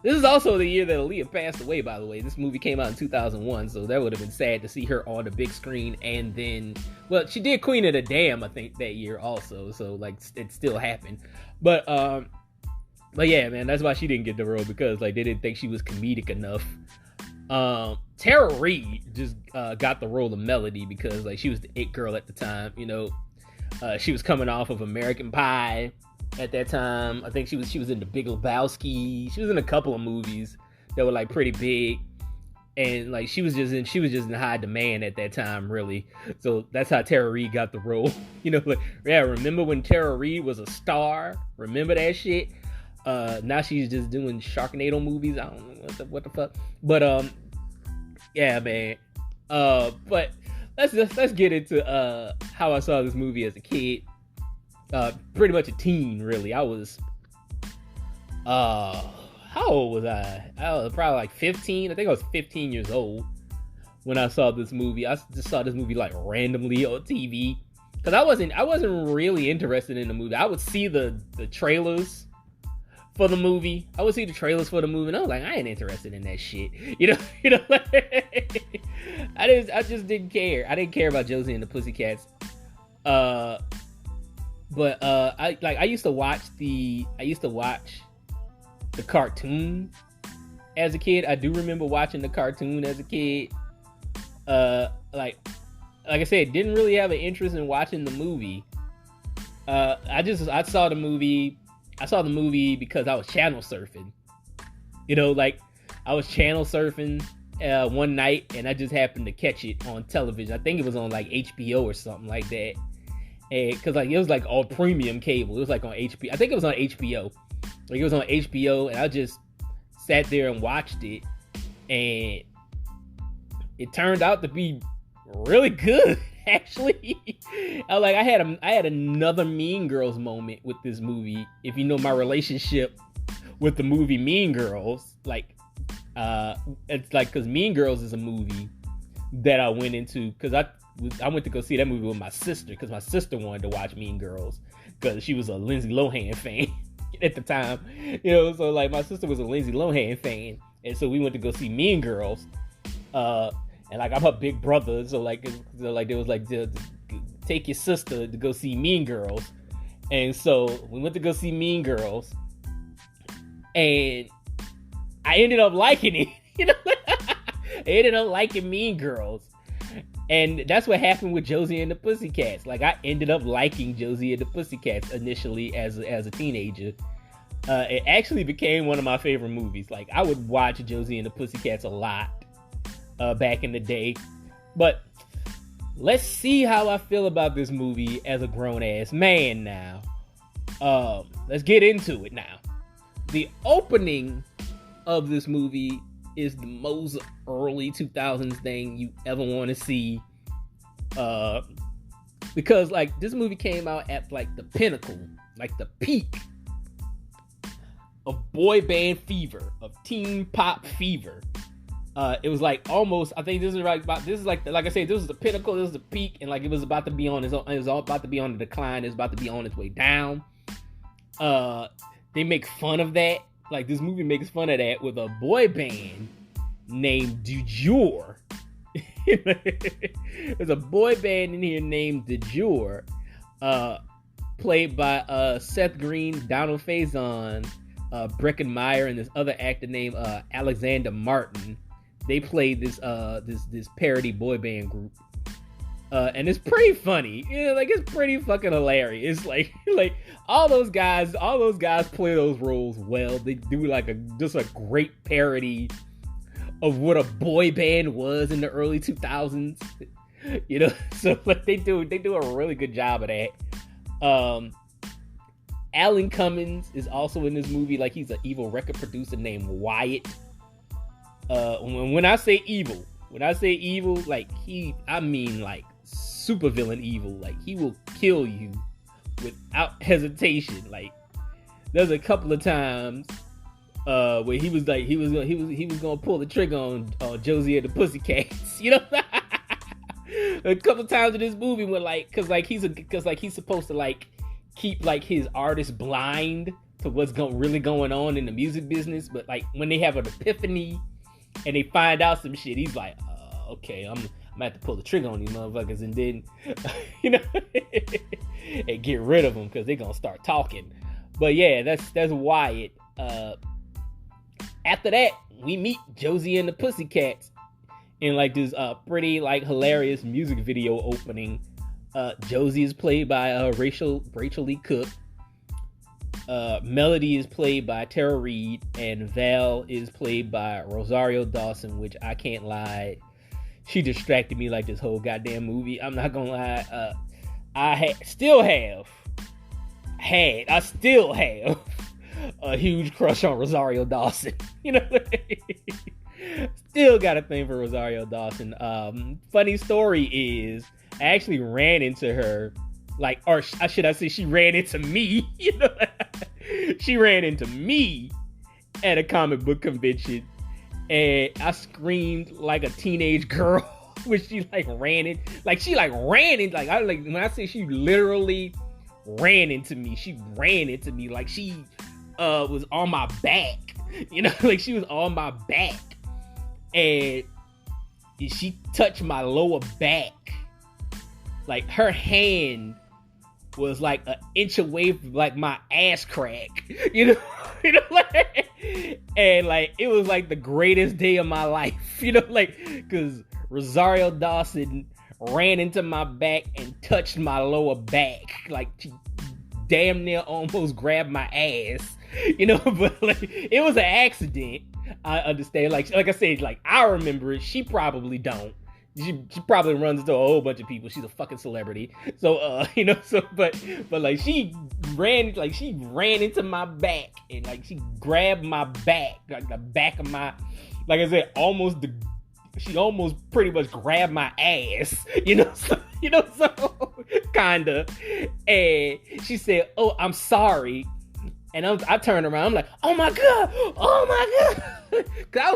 this is also the year that Aaliyah passed away, by the way. This movie came out in 2001, so that would have been sad to see her on the big screen. And then, well, she did Queen of the Dam, I think, that year also, so like it still happened. But yeah, man, that's why she didn't get the role, because like they didn't think she was comedic enough. Tara Reid just got the role of Melody because like she was the it girl at the time. She was coming off of American Pie at that time. I think she was in The Big Lebowski. She was in a couple of movies that were like pretty big, and like she was just in high demand at that time, really. So that's how Tara Reid got the role. Remember when Tara Reid was a star? Remember that shit? Now she's just doing Sharknado movies. I don't know what the fuck. But yeah, man. But let's get into how I saw this movie as a kid. Pretty much a teen, really. I was how old was I? I was probably like 15. I think I was 15 years old when I saw this movie. I just saw this movie like randomly on TV because I wasn't really interested in the movie. I would see the trailers for the movie. I and I was like, I ain't interested in that shit. I just didn't care. I didn't care about Josie and the Pussycats. But I used to watch the cartoon as a kid. I do remember watching the cartoon as a kid. Like I said, didn't really have an interest in watching the movie. I saw the movie because I was channel surfing. I was channel surfing one night, and I just happened to catch it on television. I think it was on like HBO or something like that. and because like it was like on premium cable. It was like on HBO. I think it was on HBO. Like it was on HBO, and I just sat there and watched it, and it turned out to be really good. Actually, I had another Mean Girls moment with this movie. If you know my relationship with the movie Mean Girls, it's like because Mean Girls is a movie that I went into because I went to go see that movie with my sister because my sister wanted to watch Mean Girls because she was a Lindsay Lohan fan at the time, so like my sister was a Lindsay Lohan fan, and so we went to go see Mean Girls, and like I'm her big brother, so they was like take your sister to go see Mean Girls, and so we went to go see Mean Girls, and I ended up liking it. I ended up liking Mean Girls. And that's what happened with Josie and the Pussycats. Like, I ended up liking Josie and the Pussycats initially as a teenager. It actually became one of my favorite movies. Like, I would watch Josie and the Pussycats a lot back in the day. But let's see how I feel about this movie as a grown-ass man now. Let's get into it now. The opening of this movie is the most early 2000s thing you ever want to see, because like this movie came out at like the pinnacle, like the peak of boy band fever, of teen pop fever. It was like almost, I think this is like I said, this is the pinnacle, this is the peak, and like it was about to be on it was all about to be on the decline, it was about to be on its way down. They make fun of that. Like, this movie makes fun of that with a boy band named Du Jour. There's a boy band in here named Du Jour, played by Seth Green, Donald Faison, Breckin Meyer, and this other actor named Alexander Martin. They played this parody boy band group. And it's pretty funny. Like, it's pretty fucking hilarious. Like all those guys play those roles well. They do just a great parody of what a boy band was in the early 2000s. So like they do a really good job of that. Alan Cummins is also in this movie. Like, he's an evil record producer named Wyatt. When I say evil, like I mean like super villain evil. Like, he will kill you without hesitation. Like, there's a couple of times where he was gonna pull the trigger on Josie and the Pussycats. A couple of times in this movie when because he's supposed to like keep like his artists blind to what's really going on in the music business, but like when they have an epiphany and they find out some shit, he's like, okay, I'm gonna have to pull the trigger on these motherfuckers, and then and get rid of them because they're gonna start talking. But yeah, that's Wyatt. After that, we meet Josie and the Pussycats in like this pretty like hilarious music video opening. Josie is played by Rachel Lee Cook. Melody is played by Tara Reid, and Val is played by Rosario Dawson, which I can't lie, she distracted me like this whole goddamn movie. I'm not gonna lie. I still have a huge crush on Rosario Dawson. Still got a thing for Rosario Dawson. Funny story is, I actually ran into her, or should I say she ran into me. She ran into me at a comic book convention, and I screamed like a teenage girl when she ran in. When I say she literally ran into me, she ran into me like she was on my back. Like she was on my back, and she touched my lower back. Like, her hand was like an inch away from like my ass crack, and like it was like the greatest day of my life, because Rosario Dawson ran into my back and touched my lower back, like she damn near almost grabbed my ass, but like it was an accident. I understand, like I said, like I remember it, she probably don't, she probably runs into a whole bunch of people. She's a fucking celebrity. So but like she ran into my back and like she grabbed my back, like the back of my, like I said, she almost pretty much grabbed my ass, so kinda. And she said, "Oh, I'm sorry." And I turned around. I'm like, "Oh my god!" Cause I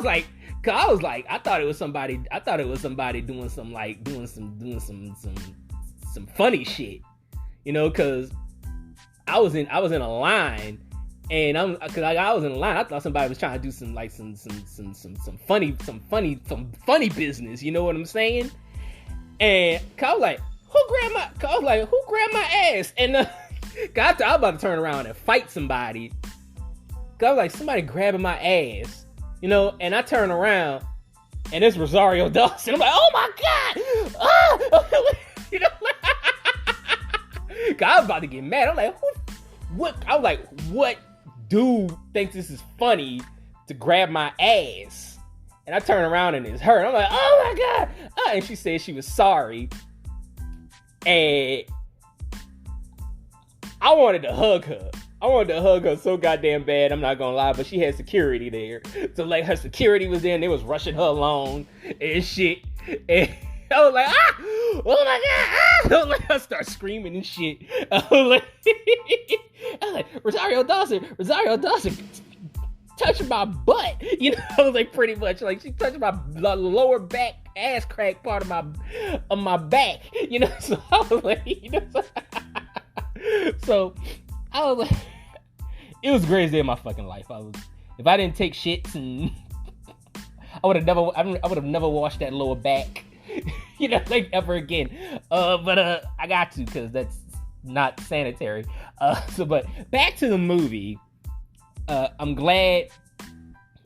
was like, I thought it was somebody doing some funny shit, cause I was in a line, and I was in a line. I thought somebody was trying to do some funny business. You know what I'm saying? And I was like, who grabbed my ass? And I was about to turn around and fight somebody. Cause I was like, somebody grabbing my ass, and I turn around and it's Rosario Dawson. I'm like, oh my god! Cause I was about to get mad. I'm like, what? I was like, what dude thinks this is funny to grab my ass? And I turn around and it's her. And I'm like, oh my god! And she said she was sorry. And I wanted to hug her. So goddamn bad, I'm not gonna lie, but she had security there. So like her security was there and they was rushing her along and shit. And I was like, oh my god, I start screaming and shit. I was like, Rosario Dawson, touching my butt. I was like, pretty much like she touched my lower back ass crack part of my back. So I was like, so I was like, it was the greatest day of my fucking life. If I didn't take shits, and I would have never washed that lower back, like ever again. But I got to, because that's not sanitary. But back to the movie. I'm glad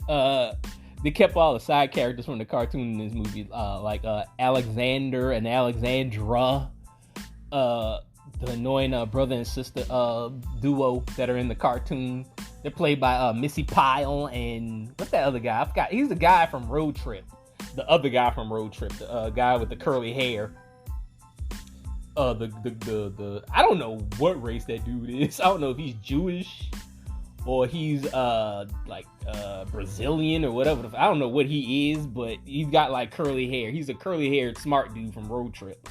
they kept all the side characters from the cartoon in this movie, like Alexander and Alexandra, the annoying brother and sister duo that are in the cartoon. They're played by Missy Pyle and what's that other guy? I forgot. He's the guy from Road Trip. The other guy from Road Trip, the guy with the curly hair. The I don't know what race that dude is. I don't know if he's Jewish or he's Brazilian or whatever. I don't know what he is, but he's got like curly hair. He's a curly haired smart dude from Road Trip.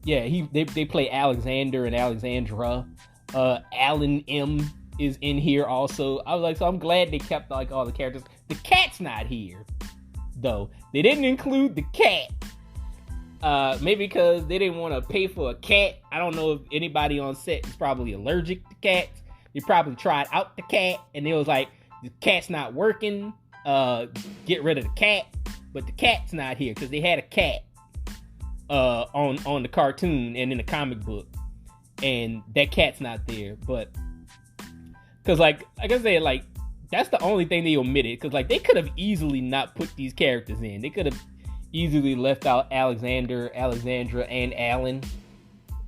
Yeah, they play Alexander and Alexandra. Alan M is in here also. I was like, so I'm glad they kept like all the characters. The cat's not here, though. They didn't include the cat. Maybe because they didn't want to pay for a cat. I don't know if anybody on set is probably allergic to cats. They probably tried out the cat and they was like, the cat's not working. Get rid of the cat. But the cat's not here because they had a cat on the cartoon and in the comic book, and that cat's not there. But because like I said, like that's the only thing they omitted, because like they could have easily not put these characters in. They could have easily left out Alexander, Alexandra, and Alan.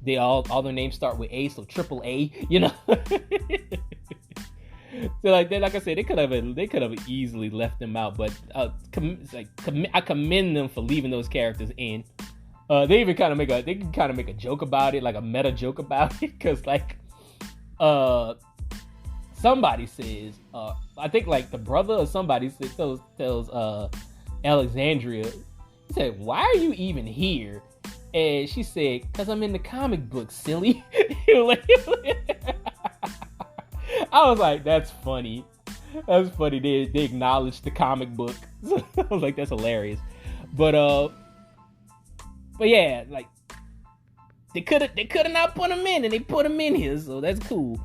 They all their names start with A, so triple A, So like I said, they could have easily left them out, but I commend them for leaving those characters in. They even kind of make a joke about it, like a meta joke about it, because like somebody says, I think like the brother or somebody tells Alexandria, he said, "Why are you even here?" And she said, "Cause I'm in the comic book, silly." I was like, that's funny. That's funny. They acknowledged the comic book. I was like, that's hilarious. But yeah, like they could have not put him in, and they put him in here, so that's cool.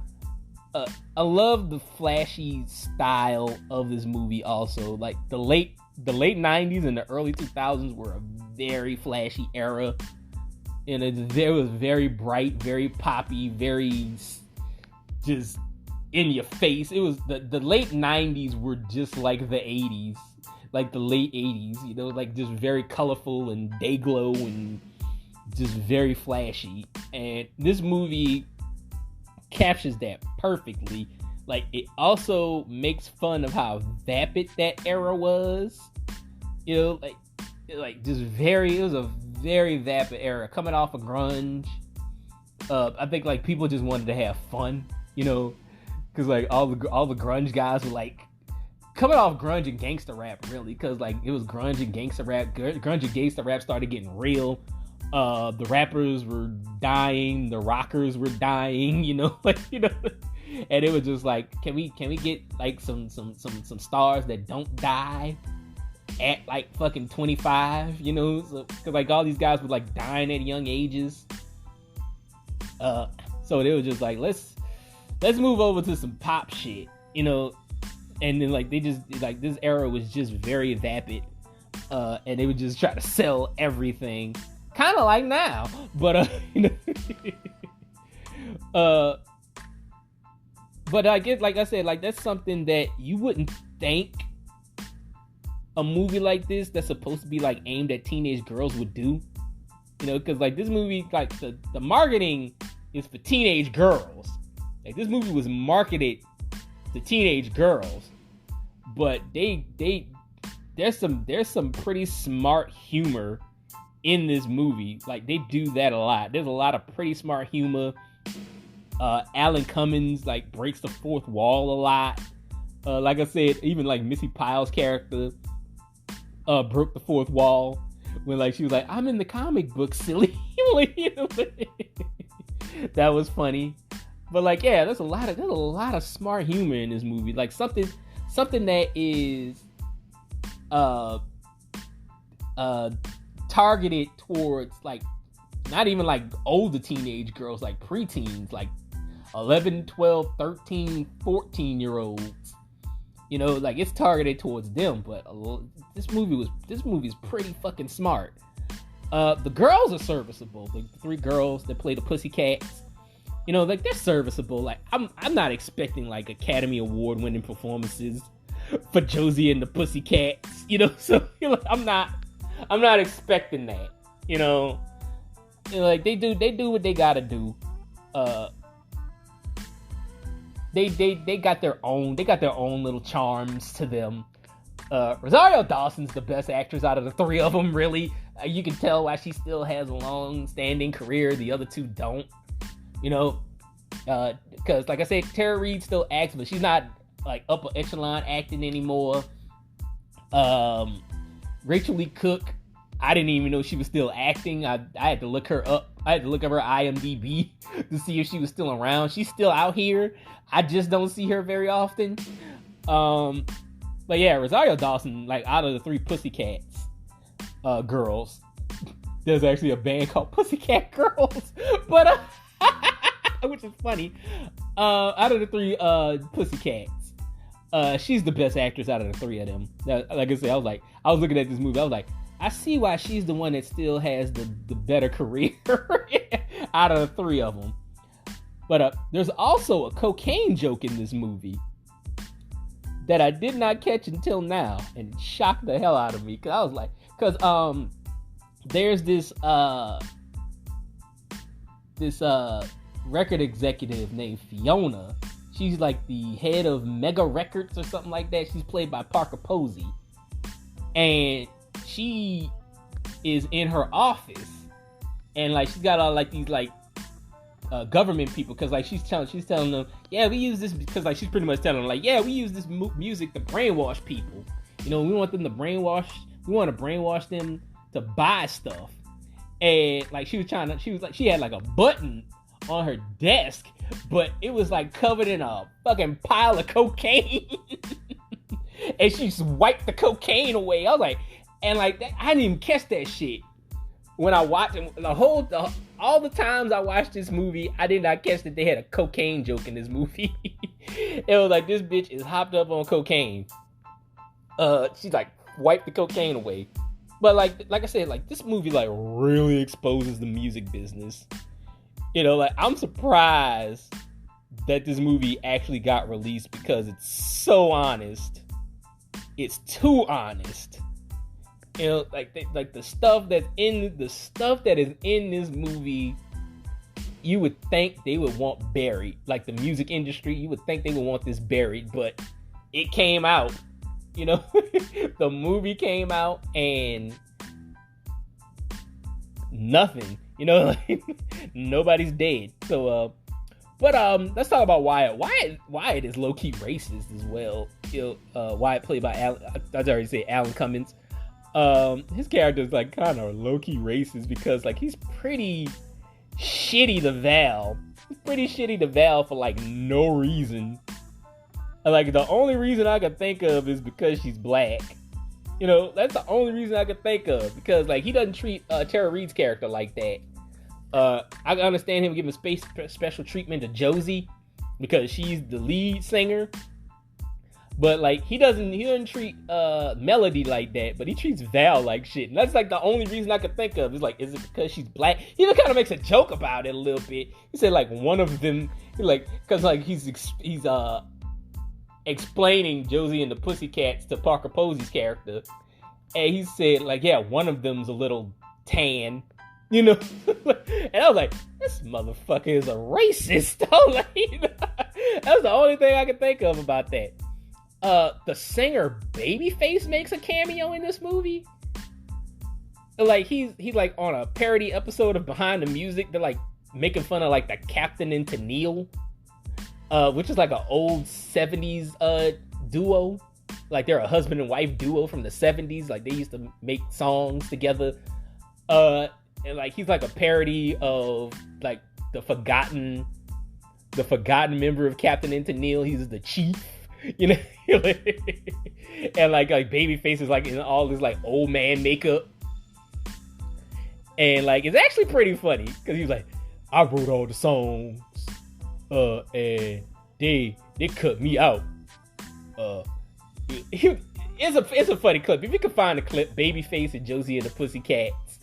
I love the flashy style of this movie. Also, like the late 90s and the early 2000s were a very flashy era, and it was very bright, very poppy, very just in your face. It was the late 90s were just like the 80s, like the late 80s, like just very colorful and day glow and just very flashy. And this movie captures that perfectly. Like, it also makes fun of how vapid that era was. Like it was a very vapid era, coming off of grunge. I think like people just wanted to have fun, you know, because like all the grunge guys were like coming off grunge and gangster rap, really, because like it was grunge and gangster rap. Grunge and gangster rap started getting real. The rappers were dying, the rockers were dying, you know, like, you know, and it was just like, can we get like some stars that don't die at like fucking 25, you know, because like all these guys were like dying at young ages. So they were just like, let's move over to some pop shit, you know, and then like they just like this era was just very vapid, and they would just try to sell everything. Kind of like now, but you know, but I guess, like I said, like that's something that you wouldn't think a movie like this that's supposed to be like aimed at teenage girls would do, you know, because like this movie, like the marketing is for teenage girls. Like this movie was marketed to teenage girls, but there's some pretty smart humor in this movie. Like they do that a lot. There's a lot of pretty smart humor. Alan Cummins like breaks the fourth wall a lot. Like I said, even like Missy Pyle's character broke the fourth wall when like she was like, "I'm in the comic book, silly." You know? That was funny. But like, yeah, there's a lot of smart humor in this movie. Like something that is targeted towards like not even like older teenage girls, like preteens, like 11, 12, 13, 14-year-olds. You know, like it's targeted towards them, but this movie's pretty fucking smart. The girls are serviceable. The three girls that play the Pussycats, you know, like they're serviceable. Like I'm not expecting like Academy Award winning performances for Josie and the Pussycats, you know. So you know, I'm not expecting that, you know. You know, like they do what they gotta do. They got their own little charms to them. Rosario Dawson's the best actress out of the three of them, really. You can tell why she still has a long-standing career. The other two don't, you know, because like I said, Tara Reid still acts, but she's not like upper echelon acting anymore. Rachel Lee Cook, I didn't even know she was still acting. I had to look her up. I had to look up her IMDb to see if she was still around. She's still out here. I just don't see her very often. But yeah, Rosario Dawson, like out of the three Pussycats girls, there's actually a band called Pussycat Girls, but which is funny. Out of the three Pussycats, she's the best actress out of the three of them. Like I said, I was looking at this movie. I was like, I see why she's the one that still has the better career out of the three of them. But there's also a cocaine joke in this movie that I did not catch until now, and it shocked the hell out of me. Cause I was like, there's this record executive named Fiona. She's like the head of Mega Records or something like that. She's played by Parker Posey, and she is in her office, and like she's got all like these like government people, because like she's telling them, yeah, we use this, because like she's pretty much telling them like, yeah, we use this music to brainwash people. You know, we want to brainwash them to buy stuff. And like she had like a button on her desk, but it was like covered in a fucking pile of cocaine. And she just wiped the cocaine away. I was like, and like that, I didn't even catch that shit when I watched it. All the times I watched this movie, I did not catch that they had a cocaine joke in this movie. It was like, this bitch is hopped up on cocaine. She's like wiped the cocaine away. But like I said, like this movie like really exposes the music business. You know, like I'm surprised that this movie actually got released, because it's so honest. It's too honest. You know, like the stuff that is in this movie, you would think they would want buried. Like the music industry, you would think they would want this buried, but it came out. You know, the movie came out, and nothing. You know, like nobody's dead. So, but let's talk about Wyatt. Wyatt is low key racist as well. You know, Wyatt played by I already said Alan Cummins. His character is like kind of low key racist because like he's pretty shitty to Val. He's pretty shitty to Val for like no reason. Like the only reason I could think of is because she's black. You know, that's the only reason I could think of, because like he doesn't treat Tara Reid's character like that. I understand him giving special treatment to Josie because she's the lead singer, but like he doesn't treat Melody like that, but he treats Val like shit. And that's like the only reason I could think of. Is like, is it because she's black? He even kind of makes a joke about it a little bit. He said like one of them, like, because like he's explaining Josie and the Pussycats to Parker Posey's character, and he said like, yeah, one of them's a little tan, you know. And I was like, this motherfucker is a racist. That was the only thing I could think of about that. The singer Babyface makes a cameo in this movie. Like he's like on a parody episode of Behind the Music. They're like making fun of like the Captain and Tennille, which is like an old 70s duo. Like they're a husband and wife duo from the 70s. Like they used to make songs together. And like he's like a parody of like the forgotten member of Captain and Tennille. He's the chief, you know. And like Babyface is like in all this like old man makeup. And like it's actually pretty funny because he was like, I wrote all the songs, and they cut me out. It's a funny clip. If you can find the clip, Babyface and Josie and the Pussycats,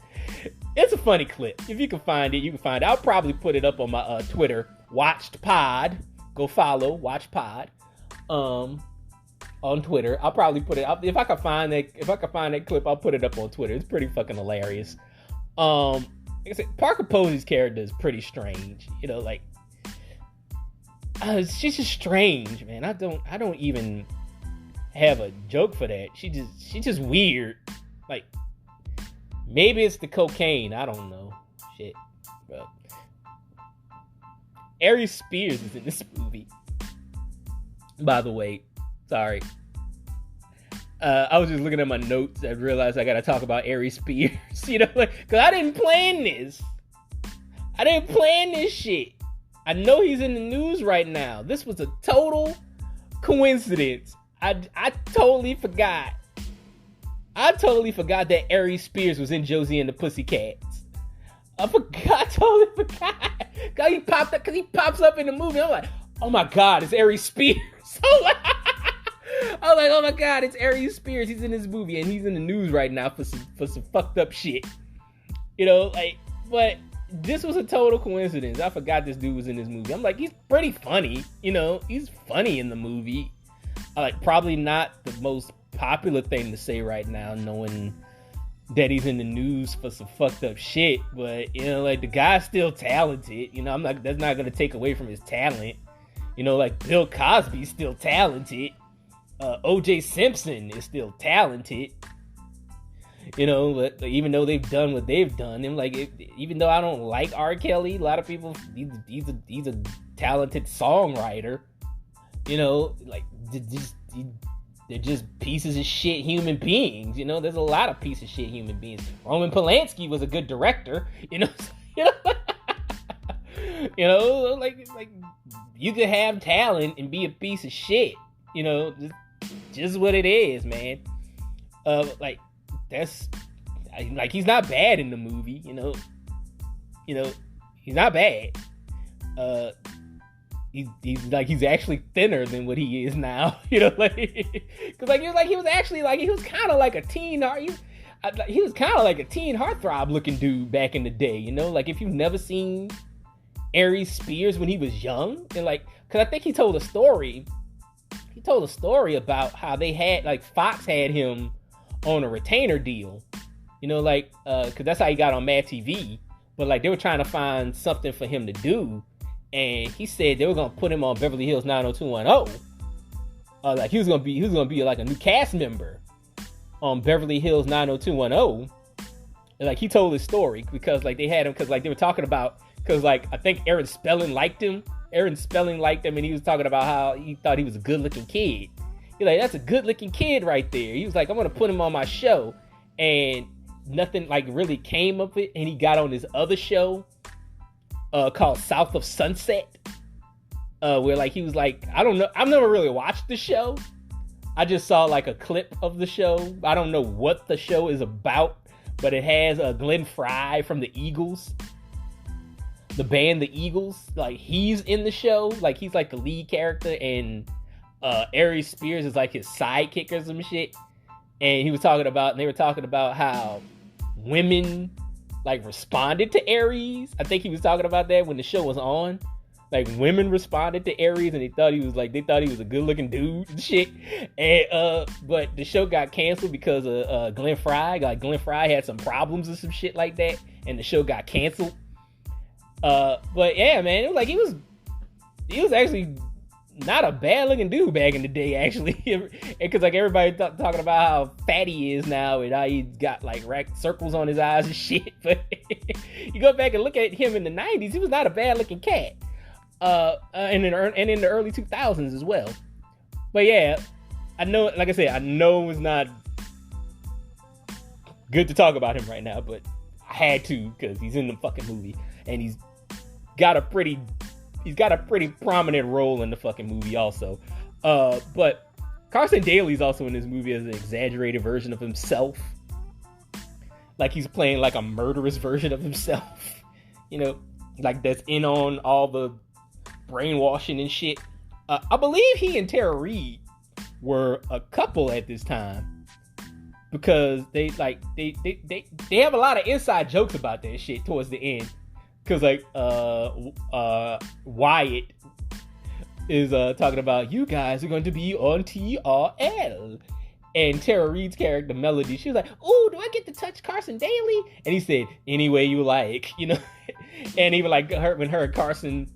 it's a funny clip. If you can find it, you can find it. I'll probably put it up on my Twitter, Watched Pod. Go follow Watch Pod on Twitter. I'll probably put it up if I can find that clip. I'll put it up on Twitter. It's pretty fucking hilarious. Like I said, Parker Posey's character is pretty strange. You know, like she's just strange, man. I don't even have a joke for that. She's just weird. Like maybe it's the cocaine. I don't know. Shit. But Aries Spears is in this movie. By the way, sorry. I was just looking at my notes. I realized I gotta talk about Aries Spears. You know, like, cause I didn't plan this. I didn't plan this shit. I know he's in the news right now. This was a total coincidence. I totally forgot. I totally forgot that Aries Spears was in Josie and the Pussycats. I totally forgot. Cause he pops up in the movie. I'm like, oh my god, it's Aries Spears. I was like, oh my god, it's Aries Spears. He's in this movie and he's in the news right now for some fucked up shit. You know, like, but this was a total coincidence. I forgot this dude was in this movie. I'm like, he's pretty funny. You know, he's funny in the movie. Like, probably not the most popular thing to say right now, knowing that he's in the news for some fucked up shit. But, you know, like, the guy's still talented. You know, that's not gonna take away from his talent. You know, like, Bill Cosby's still talented. O.J. Simpson is still talented. You know, but even though they've done what they've done, and like, even though I don't like R. Kelly, a lot of people, he's a talented songwriter. You know, like, they're just pieces of shit human beings. You know, there's a lot of pieces of shit human beings. Roman Polanski was a good director. You know, you know, like you could have talent and be a piece of shit. You know, just what it is, man. Like, that's like, he's not bad in the movie. You know, he's not bad. He's actually thinner than what he is now. You know, like, because he was kind of like a teen. He was kind of like a teen heartthrob looking dude back in the day. You know, like, if you've never seen Aries Spears when he was young, and like, because I think he told a story about how they had, like, Fox had him on a retainer deal. You know, like, because that's how he got on Mad TV. But like, they were trying to find something for him to do. And he said they were gonna put him on Beverly Hills 90210. Like, he was gonna be like a new cast member on Beverly Hills 90210. And, like, he told his story because, like, they had him because, like, they were talking about, because, like, I think Aaron Spelling liked him. And he was talking about how he thought he was a good-looking kid. He's like, that's a good-looking kid right there. He was like, I'm going to put him on my show. And nothing, like, really came of it. And he got on this other show called South of Sunset. Where, like, he was like, I don't know. I've never really watched the show. I just saw, like, a clip of the show. I don't know what the show is about. But it has Glenn Frey from the Eagles. The band The Eagles. Like, he's in the show. Like, he's, like, the lead character. And Aries Spears is, like, his sidekick or some shit. And they were talking about how women, like, responded to Aries. I think he was talking about that when the show was on. Like, women responded to Aries and they thought he was a good looking dude and shit. And but the show got canceled because of Glenn Frey. Like, Glenn Frey had some problems and some shit like that, and the show got canceled. But yeah, man, it was like he was actually not a bad looking dude back in the day, actually. Because, like, everybody talking about how fat he is now and how he's got, like, circles on his eyes and shit. But you go back and look at him in the 90s, he was not a bad looking cat. And in the early 2000s as well. But yeah, I know, like I said, I know it's not good to talk about him right now, but I had to because he's in the fucking movie and he's got a pretty prominent role in the fucking movie also. But Carson Daly's also in this movie as an exaggerated version of himself. Like, he's playing like a murderous version of himself. You know, like, that's in on all the brainwashing and shit. I believe he and Tara Reid were a couple at this time because they have a lot of inside jokes about that shit towards the end. Because, like, Wyatt is talking about, you guys are going to be on TRL. And Tara Reid's character, Melody, she was like, "Ooh, do I get to touch Carson Daly?" And he said, "Any way you like," you know. And even like when her and Carson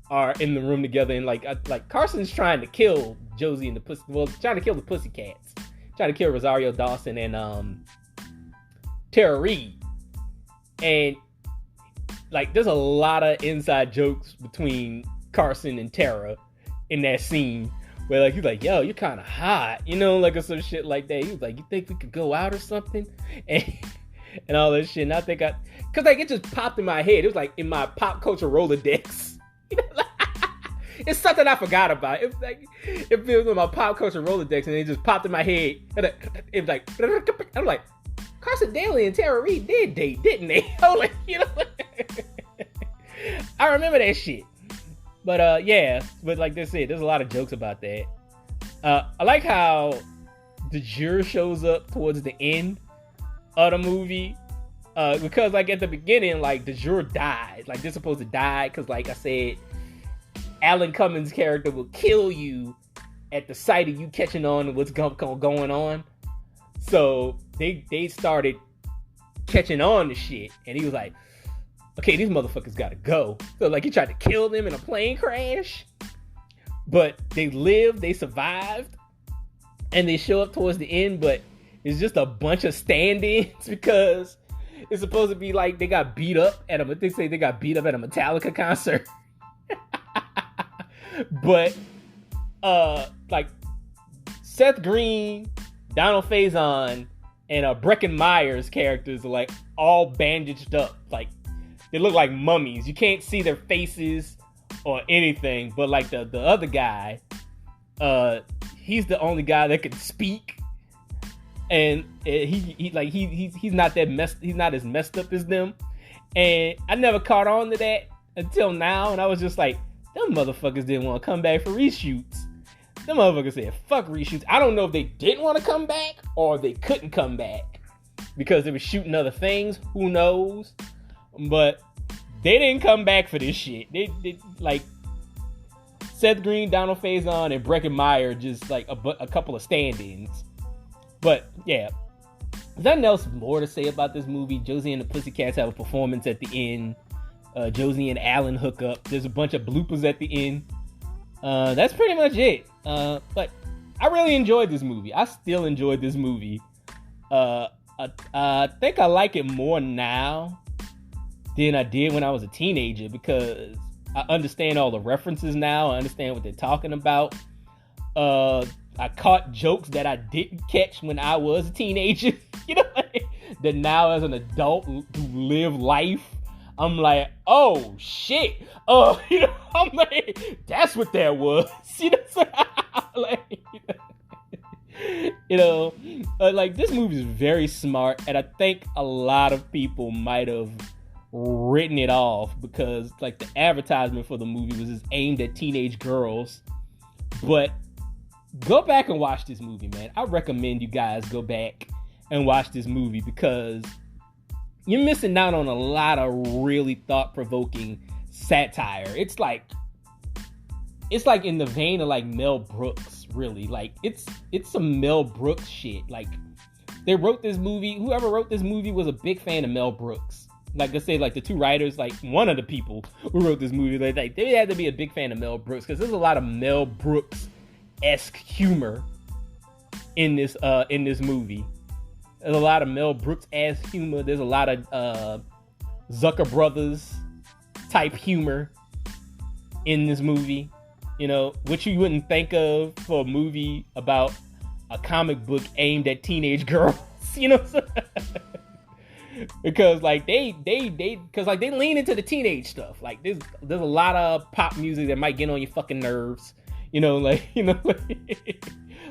are in the room together, and like Carson's trying to kill Josie and trying to kill the Pussycats, trying to kill Rosario Dawson and Tara Reid, and like there's a lot of inside jokes between Carson and Tara in that scene. Where, like, he's like, yo, you're kind of hot, you know, like, or some shit like that. He was like, you think we could go out or something? And all that shit. And I think because, like, it just popped in my head. It was, like, in my pop culture Rolodex. You know, like, it's something I forgot about. It was, like, it was in my pop culture Rolodex, and it just popped in my head. And it was like, I'm like, Carson Daly and Tara Reid did date, didn't they? I was like, you know, I remember that shit. But yeah, but like they said, there's a lot of jokes about that. I like how the juror shows up towards the end of the movie. Because like at the beginning, like the juror dies. Like they're supposed to die because like I said, Alan Cummings' character will kill you at the sight of you catching on to what's going on. So they started catching on to shit. And he was like, okay, these motherfuckers gotta go. So, like, he tried to kill them in a plane crash. But they lived, they survived. And they show up towards the end, but it's just a bunch of stand-ins because it's supposed to be like they got beat up at they say they got beat up at a Metallica concert. But, like, Seth Green, Donald Faison, and Breckin Myers characters are, like, all bandaged up. Like, they look like mummies. You can't see their faces or anything. But like the other guy, he's the only guy that can speak, and he's not that messed. He's not as messed up as them. And I never caught on to that until now. And I was just like, them motherfuckers didn't want to come back for reshoots. Them motherfuckers said, fuck reshoots. I don't know if they didn't want to come back or they couldn't come back because they were shooting other things. Who knows? But they didn't come back for this shit. They like Seth Green, Donald Faison, and Breckin Meyer just like a couple of stand-ins. But yeah, there's nothing else more to say about this movie. Josie and the Pussycats have a performance at the end. Josie and Alan hook up. There's a bunch of bloopers at the end. That's pretty much it. But I really enjoyed this movie. I still enjoyed this movie. I think I like it more now than I did when I was a teenager because I understand all the references now. I understand what they're talking about. I caught jokes that I didn't catch when I was a teenager. You know, that now as an adult who live life, I'm like, oh shit. You know, I'm like, that's what that was. You know, like, like this movie is very smart, and I think a lot of people might have written it off because like the advertisement for the movie was just aimed at teenage girls. But go back and watch this movie, man. I recommend you guys go back and watch this movie because you're missing out on a lot of really thought-provoking satire. It's like in the vein of like Mel Brooks, really. Like it's some Mel Brooks shit. Like they wrote this movie. Whoever wrote this movie was a big fan of Mel Brooks. Like I say, like the two writers, like one of the people who wrote this movie, like they had to be a big fan of Mel Brooks because there's a lot of Mel Brooks-esque humor in this movie. There's a lot of Mel Brooks-esque humor. There's a lot of Zucker Brothers type humor in this movie. You know, which you wouldn't think of for a movie about a comic book aimed at teenage girls. You know what I'm saying? Because like they lean into the teenage stuff. Like there's a lot of pop music that might get on your fucking nerves. You know, like a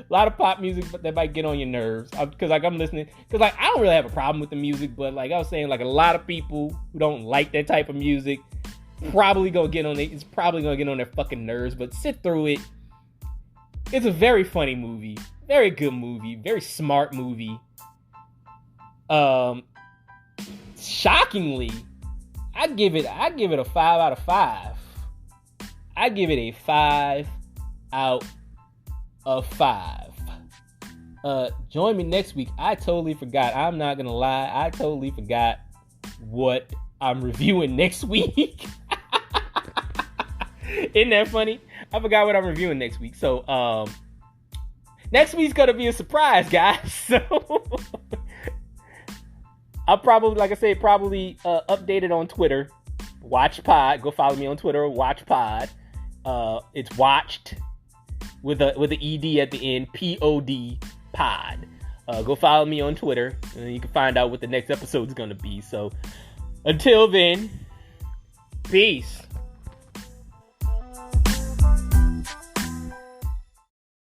lot of pop music that might get on your nerves. Because like I'm listening, because like I don't really have a problem with the music, but like I was saying, like a lot of people who don't like that type of music probably gonna get on their fucking nerves. But sit through it. It's a very funny movie, very good movie, very smart movie. Shockingly, I give it a 5 out of 5. I give it a 5 out of 5. Join me next week. I totally forgot. I'm not gonna lie. I totally forgot what I'm reviewing next week. Isn't that funny? I forgot what I'm reviewing next week. So, next week's gonna be a surprise, guys. So, I'll probably, like I said, update it on Twitter. Watch Pod. Go follow me on Twitter. Watch Pod. It's watched with a ED at the end. POD Pod. Go follow me on Twitter, and then you can find out what the next episode is gonna be. So, until then, peace.